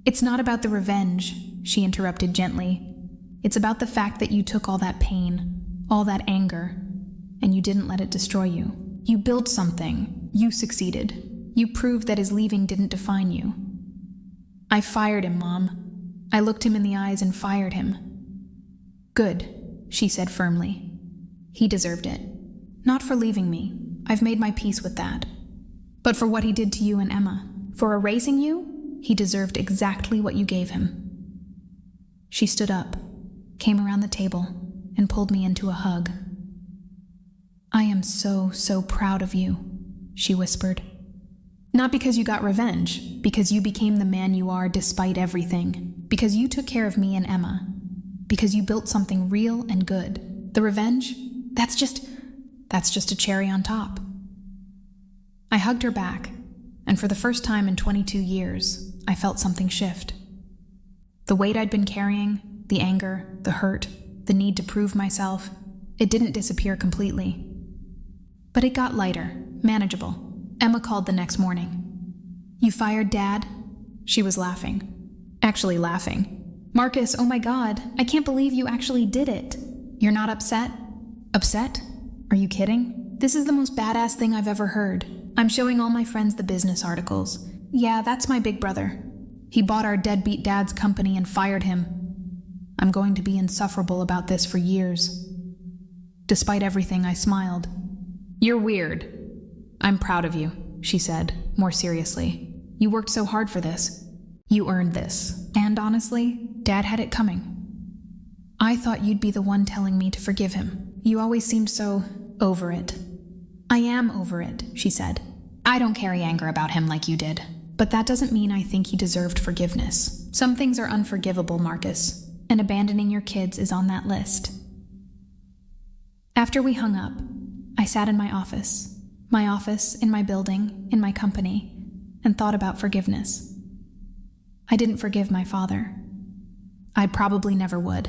"It's not about the revenge," she interrupted gently. "It's about the fact that you took all that pain, all that anger, and you didn't let it destroy you. You built something. You succeeded. You proved that his leaving didn't define you." "I fired him, Mom. I looked him in the eyes and fired him." "Good," she said firmly. "He deserved it. Not for leaving me. I've made my peace with that. But for what he did to you and Emma, for erasing you, he deserved exactly what you gave him." She stood up, came around the table, and pulled me into a hug. "I am so, so proud of you," she whispered. "Not because you got revenge, because you became the man you are despite everything, because you took care of me and Emma, because you built something real and good. The revenge, that's just a cherry on top." I hugged her back, and for the first time in 22 years, I felt something shift. The weight I'd been carrying, the anger, the hurt, the need to prove myself, it didn't disappear completely. But it got lighter, manageable. Emma called the next morning. "You fired Dad?" She was laughing. Actually laughing. "Marcus, oh my God, I can't believe you actually did it. You're not upset?" "Upset? Are you kidding? This is the most badass thing I've ever heard. I'm showing all my friends the business articles. Yeah, that's my big brother. He bought our deadbeat dad's company and fired him. I'm going to be insufferable about this for years." Despite everything, I smiled. "You're weird." "I'm proud of you," she said, more seriously. "You worked so hard for this. You earned this. And honestly, Dad had it coming. I thought you'd be the one telling me to forgive him. You always seemed so over it." "I am over it," she said. "I don't carry anger about him like you did. But that doesn't mean I think he deserved forgiveness. Some things are unforgivable, Marcus, and abandoning your kids is on that list." After we hung up, I sat in my office in my building, in my company, and thought about forgiveness. I didn't forgive my father. I probably never would.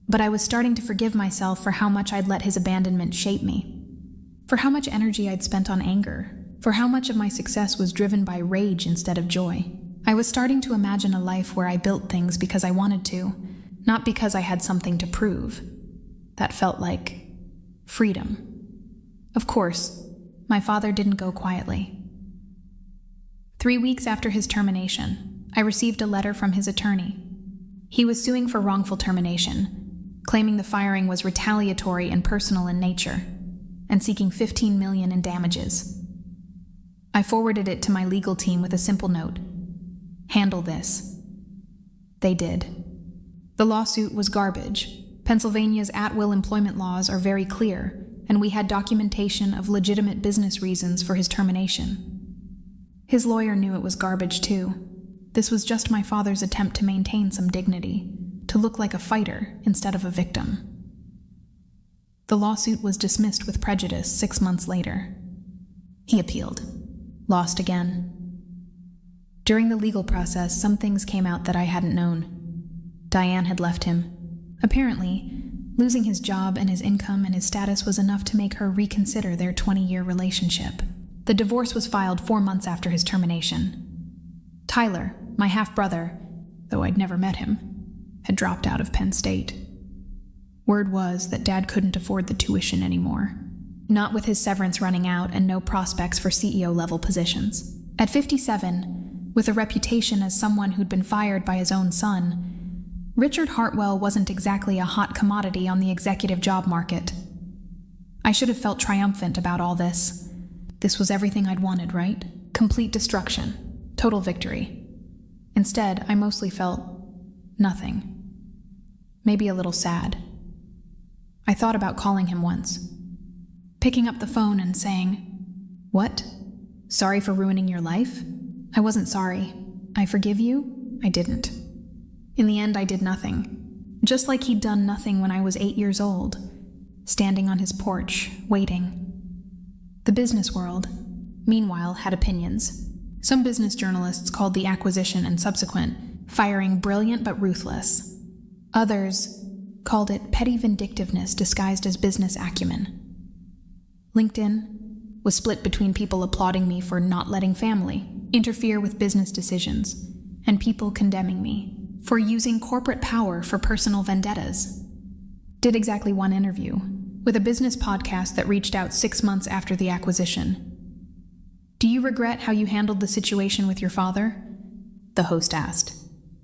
But I was starting to forgive myself for how much I'd let his abandonment shape me, for how much energy I'd spent on anger, for how much of my success was driven by rage instead of joy. I was starting to imagine a life where I built things because I wanted to, not because I had something to prove. That felt like freedom. Of course, my father didn't go quietly. 3 weeks after his termination, I received a letter from his attorney. He was suing for wrongful termination, claiming the firing was retaliatory and personal in nature, and seeking $15 million in damages. I forwarded it to my legal team with a simple note: "Handle this." They did. The lawsuit was garbage. Pennsylvania's at-will employment laws are very clear, and we had documentation of legitimate business reasons for his termination. His lawyer knew it was garbage too. This was just my father's attempt to maintain some dignity, to look like a fighter instead of a victim. The lawsuit was dismissed with prejudice 6 months later. He appealed, lost again. During the legal process, some things came out that I hadn't known. Diane had left him. Apparently, losing his job and his income and his status was enough to make her reconsider their 20-year relationship. The divorce was filed 4 months after his termination. Tyler, my half-brother, though I'd never met him, had dropped out of Penn State. Word was that Dad couldn't afford the tuition anymore, not with his severance running out and no prospects for CEO-level positions. At 57, with a reputation as someone who'd been fired by his own son, Richard Hartwell wasn't exactly a hot commodity on the executive job market. I should have felt triumphant about all this. This was everything I'd wanted, right? Complete destruction. Total victory. Instead, I mostly felt nothing. Maybe a little sad. I thought about calling him once. Picking up the phone and saying, "What? Sorry for ruining your life?" I wasn't sorry. I forgive you? I didn't. In the end, I did nothing. Just like he'd done nothing when I was 8 years old, standing on his porch, waiting. The business world, meanwhile, had opinions. Some business journalists called the acquisition and subsequent firing brilliant but ruthless. Others called it petty vindictiveness disguised as business acumen. LinkedIn was split between people applauding me for not letting family interfere with business decisions and people condemning me for using corporate power for personal vendettas. Did exactly one interview with a business podcast that reached out 6 months after the acquisition. "Do you regret how you handled the situation with your father?" the host asked.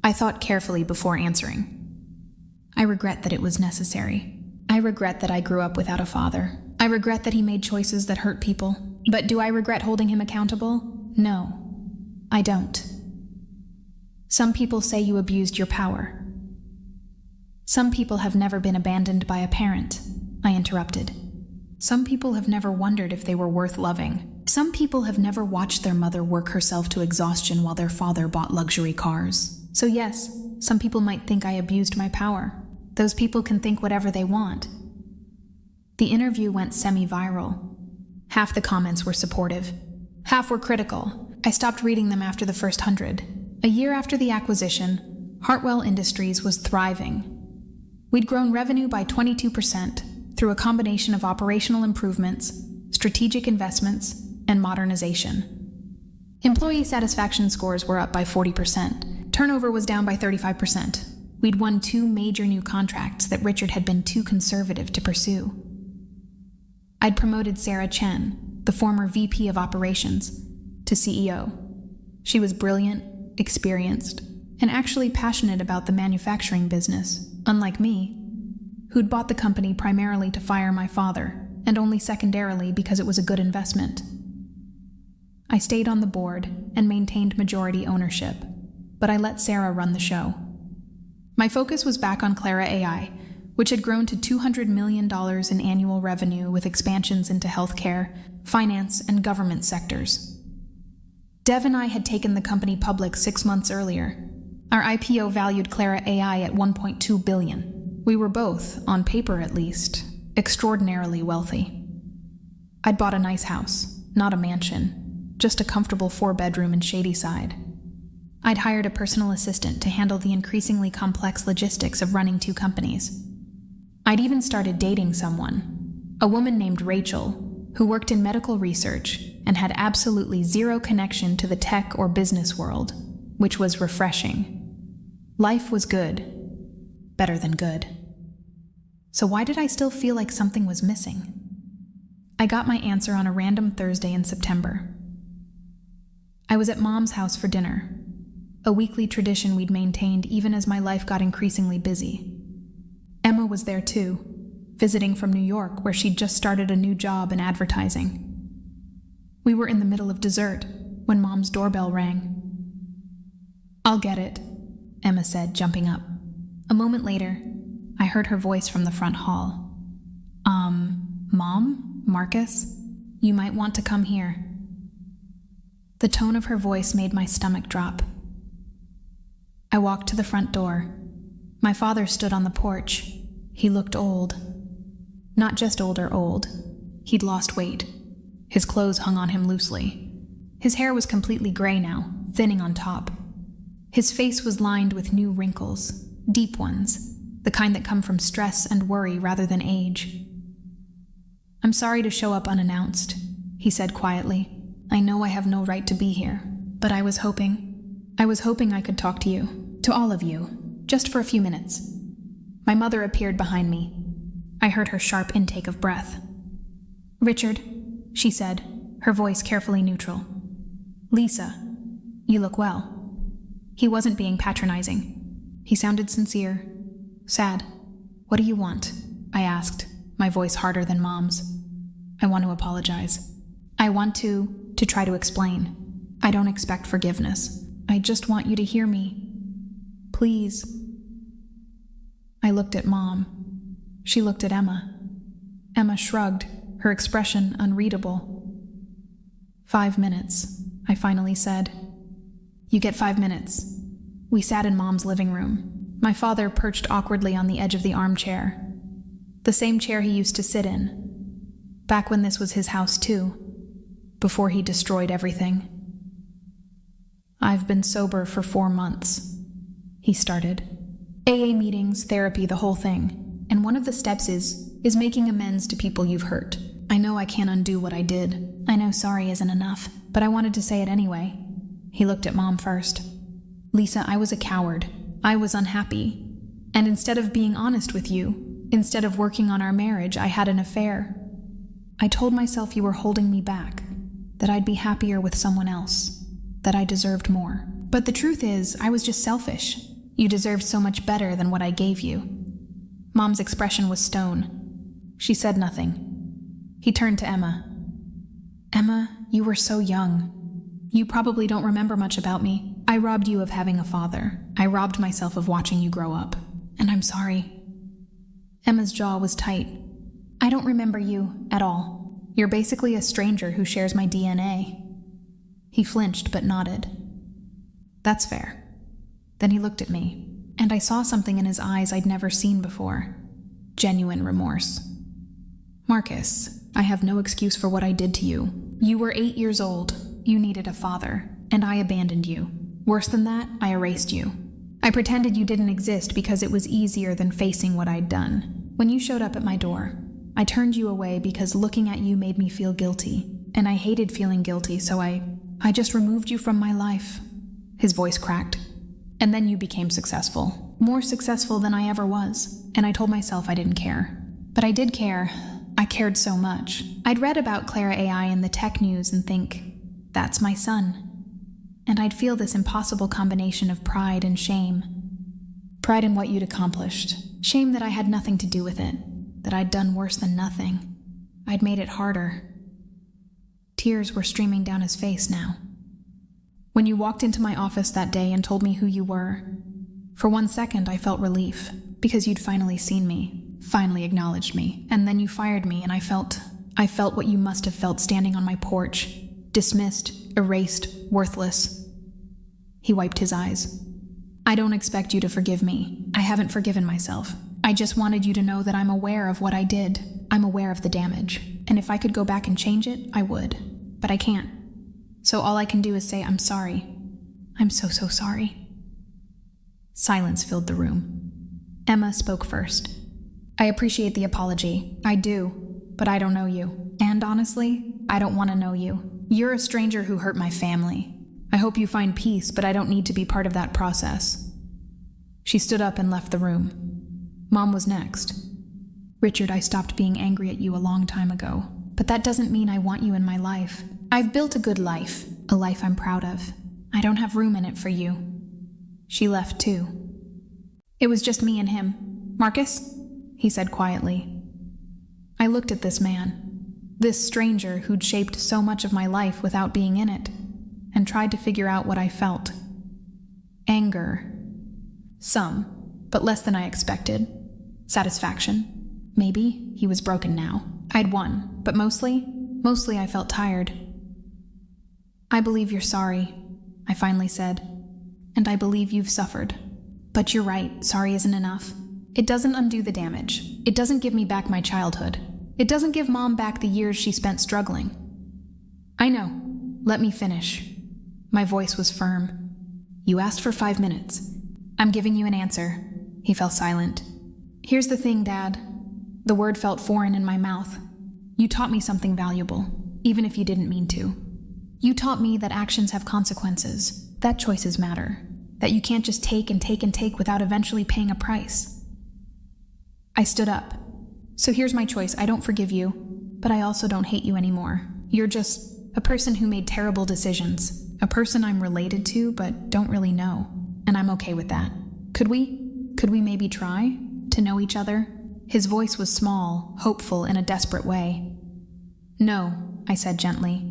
I thought carefully before answering. I regret that it was necessary. I regret that I grew up without a father. I regret that he made choices that hurt people. But do I regret holding him accountable? No, I don't. Some people say you abused your power. Some people have never been abandoned by a parent, I interrupted. Some people have never wondered if they were worth loving. Some people have never watched their mother work herself to exhaustion while their father bought luxury cars. So yes, some people might think I abused my power. Those people can think whatever they want. The interview went semi-viral. Half the comments were supportive. Half were critical. I stopped reading them after the first 100. A year after the acquisition, Hartwell Industries was thriving. We'd grown revenue by 22% through a combination of operational improvements, strategic investments, and modernization. Employee satisfaction scores were up by 40%. Turnover was down by 35%. We'd won 2 major new contracts that Richard had been too conservative to pursue. I'd promoted Sarah Chen, the former VP of Operations, to CEO. She was brilliant, experienced, and actually passionate about the manufacturing business, unlike me, who'd bought the company primarily to fire my father, and only secondarily because it was a good investment. I stayed on the board and maintained majority ownership, but I let Sarah run the show. My focus was back on Clara AI, which had grown to $200 million in annual revenue with expansions into healthcare, finance, and government sectors. Dev and I had taken the company public 6 months earlier. Our IPO valued Clara AI at $1.2 billion. We were both, on paper at least, extraordinarily wealthy. I'd bought a nice house, not a mansion, just a comfortable 4-bedroom in Shadyside. I'd hired a personal assistant to handle the increasingly complex logistics of running 2 companies. I'd even started dating someone, a woman named Rachel, who worked in medical research and had absolutely zero connection to the tech or business world, which was refreshing. Life was good. Better than good. So why did I still feel like something was missing? I got my answer on a random Thursday in September. I was at Mom's house for dinner, a weekly tradition we'd maintained even as my life got increasingly busy. Emma was there too, visiting from New York, where she'd just started a new job in advertising. We were in the middle of dessert when Mom's doorbell rang. "I'll get it," Emma said, jumping up. A moment later, I heard her voice from the front hall. Mom? Marcus? You might want to come here." The tone of her voice made my stomach drop. I walked to the front door, My father stood on the porch. He looked old. Not just old. He'd lost weight. His clothes hung on him loosely. His hair was completely gray now, thinning on top. His face was lined with new wrinkles, deep ones, the kind that come from stress and worry rather than age. "I'm sorry to show up unannounced," he said quietly. "I know I have no right to be here, but I was hoping I could talk to you, to all of you, just for a few minutes." My mother appeared behind me. I heard her sharp intake of breath. "Richard," she said, her voice carefully neutral. "Lisa, you look well." He wasn't being patronizing. He sounded sincere, sad. "What do you want?" I asked, my voice harder than Mom's. "I want to apologize. I want to try to explain. I don't expect forgiveness. I just want you to hear me. Please." I looked at Mom. She looked at Emma. Emma shrugged, her expression unreadable. "5 minutes," I finally said. "You get 5 minutes." We sat in Mom's living room. My father perched awkwardly on the edge of the armchair. The same chair he used to sit in. Back when this was his house too. Before he destroyed everything. "I've been sober for 4 months," he started. "AA meetings, therapy, the whole thing. And one of the steps is making amends to people you've hurt. I know I can't undo what I did. I know sorry isn't enough, but I wanted to say it anyway." He looked at Mom first. "Lisa, I was a coward. I was unhappy. And instead of being honest with you, instead of working on our marriage, I had an affair. I told myself you were holding me back, that I'd be happier with someone else, that I deserved more. But the truth is, I was just selfish. You deserved so much better than what I gave you." Mom's expression was stone. She said nothing. He turned to Emma. "Emma, you were so young. You probably don't remember much about me. I robbed you of having a father. I robbed myself of watching you grow up. And I'm sorry." Emma's jaw was tight. "I don't remember you at all. You're basically a stranger who shares my DNA." He flinched but nodded. "That's fair." Then he looked at me, and I saw something in his eyes I'd never seen before. Genuine remorse. "Marcus, I have no excuse for what I did to you. You were 8 years old. You needed a father, and I abandoned you. Worse than that, I erased you. I pretended you didn't exist because it was easier than facing what I'd done. When you showed up at my door, I turned you away because looking at you made me feel guilty, and I hated feeling guilty, so I just removed you from my life." His voice cracked. "And then you became successful. More successful than I ever was, and I told myself I didn't care. But I did care. I cared so much. I'd read about Clara AI in the tech news and think, that's my son. And I'd feel this impossible combination of pride and shame. Pride in what you'd accomplished. Shame that I had nothing to do with it, that I'd done worse than nothing. I'd made it harder." Tears were streaming down his face now. "When you walked into my office that day and told me who you were, for 1 second I felt relief, because you'd finally seen me, finally acknowledged me, and then you fired me, and I felt what you must have felt standing on my porch, dismissed, erased, worthless." He wiped his eyes. "I don't expect you to forgive me. I haven't forgiven myself. I just wanted you to know that I'm aware of what I did. I'm aware of the damage. And if I could go back and change it, I would. But I can't. So all I can do is say I'm sorry. I'm so sorry." Silence filled the room. Emma spoke first. "I appreciate the apology. I do. But I don't know you. And honestly, I don't want to know you. You're a stranger who hurt my family. I hope you find peace, but I don't need to be part of that process." She stood up and left the room. Mom was next. "Richard, I stopped being angry at you a long time ago, but that doesn't mean I want you in my life. I've built a good life, a life I'm proud of. I don't have room in it for you." She left too. It was just me and him. "Marcus?" he said quietly. I looked at this man, this stranger who'd shaped so much of my life without being in it, and tried to figure out what I felt. Anger. Some, but less than I expected. Satisfaction. Maybe he was broken now. I'd won, but mostly I felt tired. "I believe you're sorry," I finally said. "And I believe you've suffered. But you're right, sorry isn't enough. It doesn't undo the damage. It doesn't give me back my childhood. It doesn't give Mom back the years she spent struggling. I know. Let me finish. My voice was firm. You asked for 5 minutes. I'm giving you an answer. He fell silent. Here's the thing, Dad. The word felt foreign in my mouth. You taught me something valuable, even if you didn't mean to. You taught me that actions have consequences, that choices matter, that you can't just take and take and take without eventually paying a price. I stood up. So here's my choice. I don't forgive you, but I also don't hate you anymore. You're just a person who made terrible decisions, a person I'm related to but don't really know, and I'm okay with that. Could we maybe try to know each other? His voice was small, hopeful in a desperate way. No, I said gently.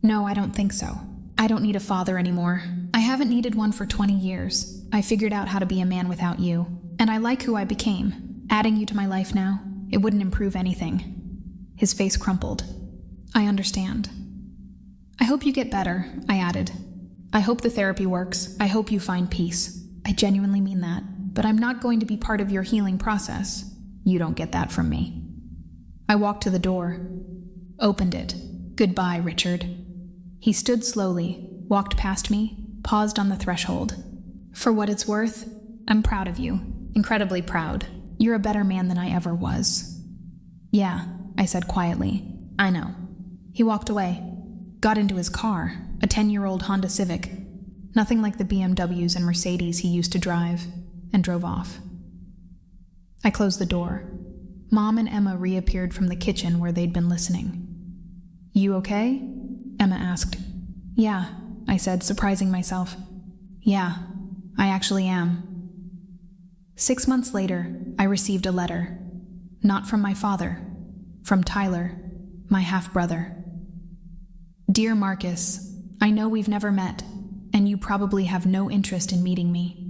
No, I don't think so. I don't need a father anymore. I haven't needed one for 20 years. I figured out how to be a man without you, and I like who I became. Adding you to my life now, it wouldn't improve anything. His face crumpled. I understand. I hope you get better, I added. I hope the therapy works. I hope you find peace. I genuinely mean that, but I'm not going to be part of your healing process. You don't get that from me. I walked to the door, opened it. Goodbye, Richard. He stood slowly, walked past me, paused on the threshold. For what it's worth, I'm proud of you. Incredibly proud. You're a better man than I ever was. Yeah, I said quietly. I know. He walked away, got into his car, a 10-year-old Honda Civic, nothing like the BMWs and Mercedes he used to drive, and drove off. I closed the door. Mom and Emma reappeared from the kitchen where they'd been listening. You okay? Emma asked. Yeah, I said, surprising myself. Yeah, I actually am. 6 months later, I received a letter. Not from my father, from Tyler, my half-brother. Dear Marcus, I know we've never met, and you probably have no interest in meeting me.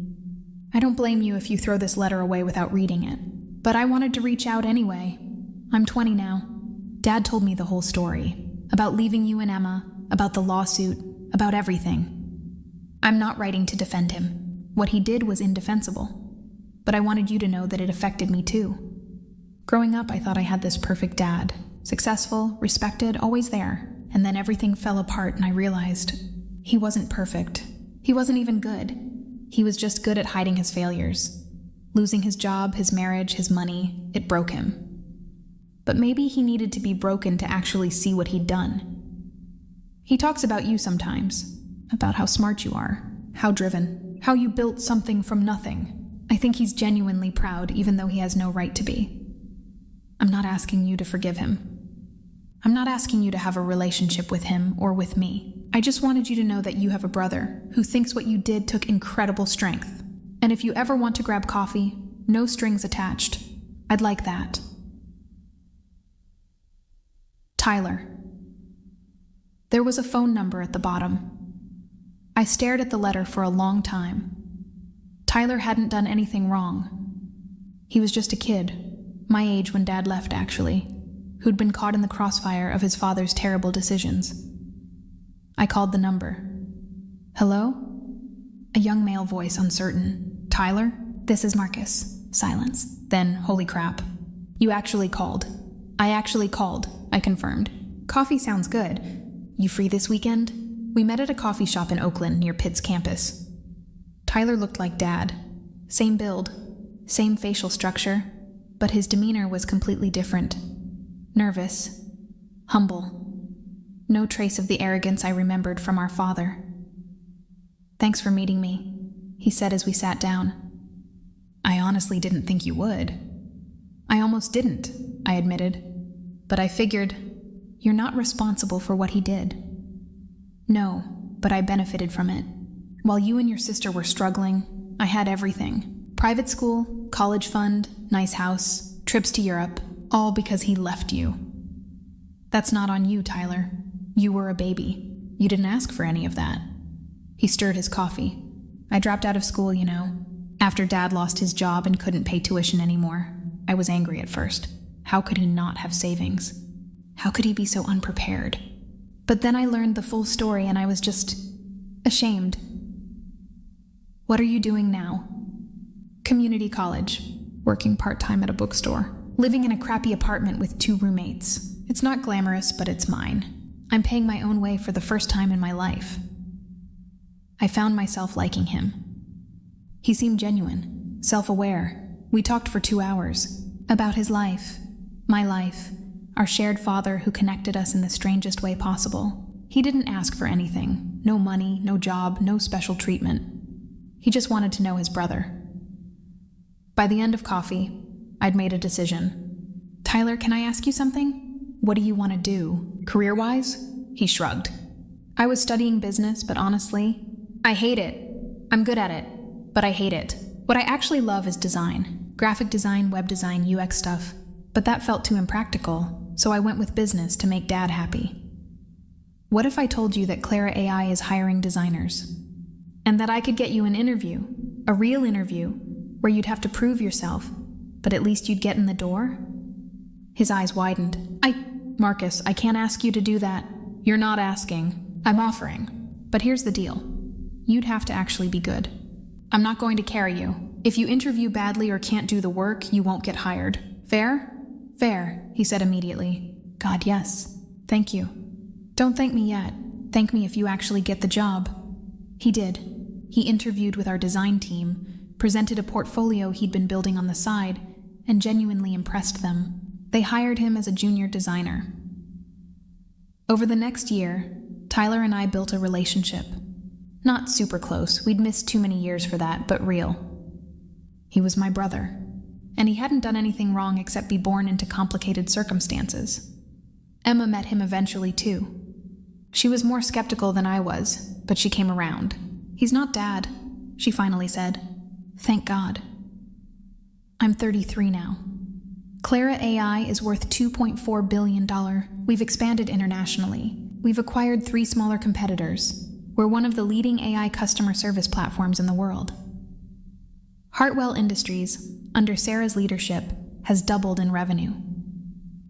I don't blame you if you throw this letter away without reading it, but I wanted to reach out anyway. I'm 20 now. Dad told me the whole story, about leaving you and Emma, about the lawsuit, about everything. I'm not writing to defend him. What he did was indefensible. But I wanted you to know that it affected me too. Growing up, I thought I had this perfect dad. Successful, respected, always there. And then everything fell apart and I realized he wasn't perfect. He wasn't even good. He was just good at hiding his failures. Losing his job, his marriage, his money, it broke him. But maybe he needed to be broken to actually see what he'd done. He talks about you sometimes, about how smart you are, how driven, how you built something from nothing. I think he's genuinely proud, even though he has no right to be. I'm not asking you to forgive him. I'm not asking you to have a relationship with him or with me. I just wanted you to know that you have a brother who thinks what you did took incredible strength. And if you ever want to grab coffee, no strings attached. I'd like that. Tyler. There was a phone number at the bottom. I stared at the letter for a long time. Tyler hadn't done anything wrong. He was just a kid, my age when Dad left actually, who'd been caught in the crossfire of his father's terrible decisions. I called the number. Hello? A young male voice, uncertain. Tyler? This is Marcus. Silence. Then, holy crap. You actually called. I actually called, I confirmed. Coffee sounds good. You free this weekend? We met at a coffee shop in Oakland near Pitt's campus. Tyler looked like Dad. Same build, same facial structure, but his demeanor was completely different. Nervous, humble. No trace of the arrogance I remembered from our father. Thanks for meeting me, he said as we sat down. I honestly didn't think you would. I almost didn't, I admitted. But I figured, you're not responsible for what he did. No, but I benefited from it. While you and your sister were struggling, I had everything. Private school, college fund, nice house, trips to Europe, all because he left you. That's not on you, Tyler. You were a baby. You didn't ask for any of that. He stirred his coffee. I dropped out of school, you know. After Dad lost his job and couldn't pay tuition anymore, I was angry at first. How could he not have savings? How could he be so unprepared? But then I learned the full story and I was just ashamed. What are you doing now? Community college, working part-time at a bookstore, living in a crappy apartment with 2 roommates. It's not glamorous, but it's mine. I'm paying my own way for the first time in my life. I found myself liking him. He seemed genuine, self-aware. We talked for 2 hours about his life, my life, our shared father who connected us in the strangest way possible. He didn't ask for anything. No money, no job, no special treatment. He just wanted to know his brother. By the end of coffee, I'd made a decision. Tyler, can I ask you something? What do you want to do, career-wise? He shrugged. I was studying business, but honestly, I hate it. I'm good at it, but I hate it. What I actually love is design. Graphic design, web design, UX stuff. But that felt too impractical, so I went with business to make Dad happy. What if I told you that Clara AI is hiring designers? And that I could get you an interview, a real interview, where you'd have to prove yourself, but at least you'd get in the door? His eyes widened. Marcus, I can't ask you to do that. You're not asking. I'm offering. But here's the deal. You'd have to actually be good. I'm not going to carry you. If you interview badly or can't do the work, you won't get hired. Fair? Fair, he said immediately. God, yes. Thank you. Don't thank me yet. Thank me if you actually get the job. He did. He interviewed with our design team, presented a portfolio he'd been building on the side, and genuinely impressed them. They hired him as a junior designer. Over the next year, Tyler and I built a relationship. Not super close, we'd missed too many years for that, but real. He was my brother, and he hadn't done anything wrong except be born into complicated circumstances. Emma met him eventually too. She was more skeptical than I was, but she came around. He's not Dad, she finally said. Thank God. I'm 33 now. Clara AI is worth $2.4 billion. We've expanded internationally. We've acquired 3 smaller competitors. We're one of the leading AI customer service platforms in the world. Hartwell Industries, under Sarah's leadership, has doubled in revenue.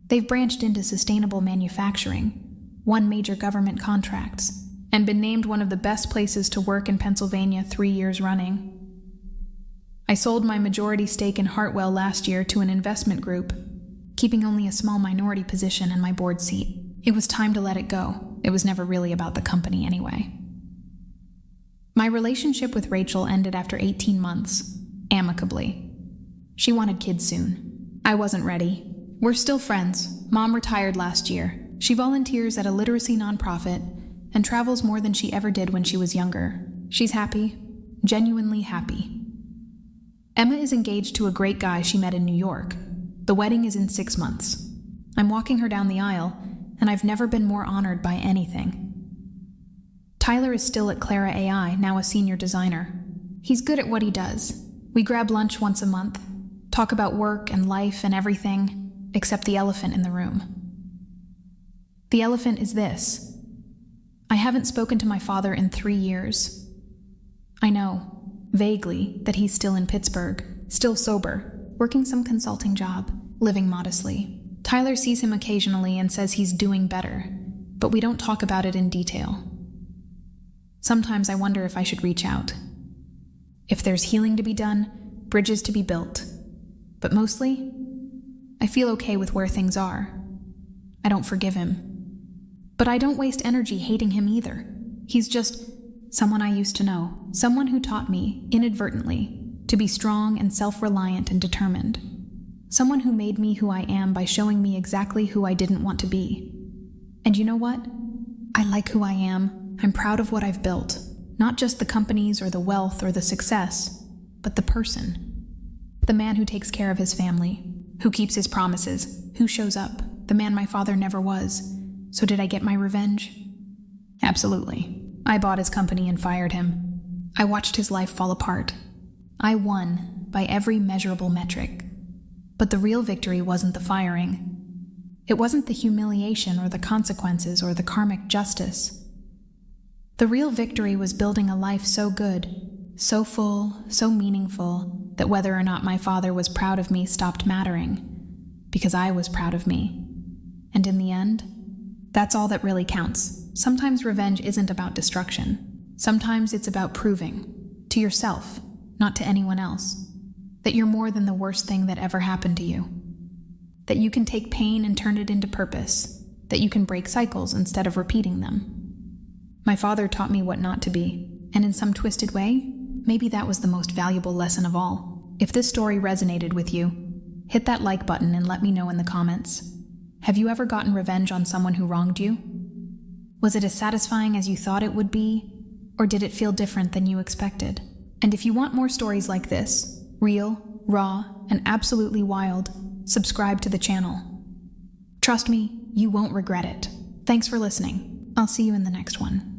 They've branched into sustainable manufacturing, won major government contracts, and been named one of the best places to work in Pennsylvania 3 years running. I sold my majority stake in Hartwell last year to an investment group, keeping only a small minority position in my board seat. It was time to let it go. It was never really about the company anyway. My relationship with Rachel ended after 18 months, amicably. She wanted kids soon. I wasn't ready. We're still friends. Mom retired last year. She volunteers at a literacy nonprofit and travels more than she ever did when she was younger. She's happy, genuinely happy. Emma is engaged to a great guy she met in New York. The wedding is in 6 months. I'm walking her down the aisle, and I've never been more honored by anything. Tyler is still at Clara AI, now a senior designer. He's good at what he does. We grab lunch once a month, talk about work and life and everything, except the elephant in the room. The elephant is this. I haven't spoken to my father in 3 years. I know, vaguely, that he's still in Pittsburgh, still sober, working some consulting job, living modestly. Tyler sees him occasionally and says he's doing better, but we don't talk about it in detail. Sometimes I wonder if I should reach out. If there's healing to be done, bridges to be built. But mostly, I feel okay with where things are. I don't forgive him. But I don't waste energy hating him either. He's just someone I used to know, someone who taught me, inadvertently, to be strong and self-reliant and determined. Someone who made me who I am by showing me exactly who I didn't want to be. And you know what? I like who I am. I'm proud of what I've built. Not just the companies or the wealth or the success, but the person. The man who takes care of his family, who keeps his promises, who shows up, the man my father never was. So did I get my revenge? Absolutely. I bought his company and fired him. I watched his life fall apart. I won by every measurable metric. But the real victory wasn't the firing. It wasn't the humiliation or the consequences or the karmic justice. The real victory was building a life so good, so full, so meaningful, that whether or not my father was proud of me stopped mattering, because I was proud of me. And in the end, that's all that really counts. Sometimes revenge isn't about destruction. Sometimes it's about proving, to yourself, not to anyone else, that you're more than the worst thing that ever happened to you, that you can take pain and turn it into purpose, that you can break cycles instead of repeating them. My father taught me what not to be, and in some twisted way, maybe that was the most valuable lesson of all. If this story resonated with you, hit that like button and let me know in the comments. Have you ever gotten revenge on someone who wronged you? Was it as satisfying as you thought it would be, or did it feel different than you expected? And if you want more stories like this, real, raw, and absolutely wild, subscribe to the channel. Trust me, you won't regret it. Thanks for listening. I'll see you in the next one.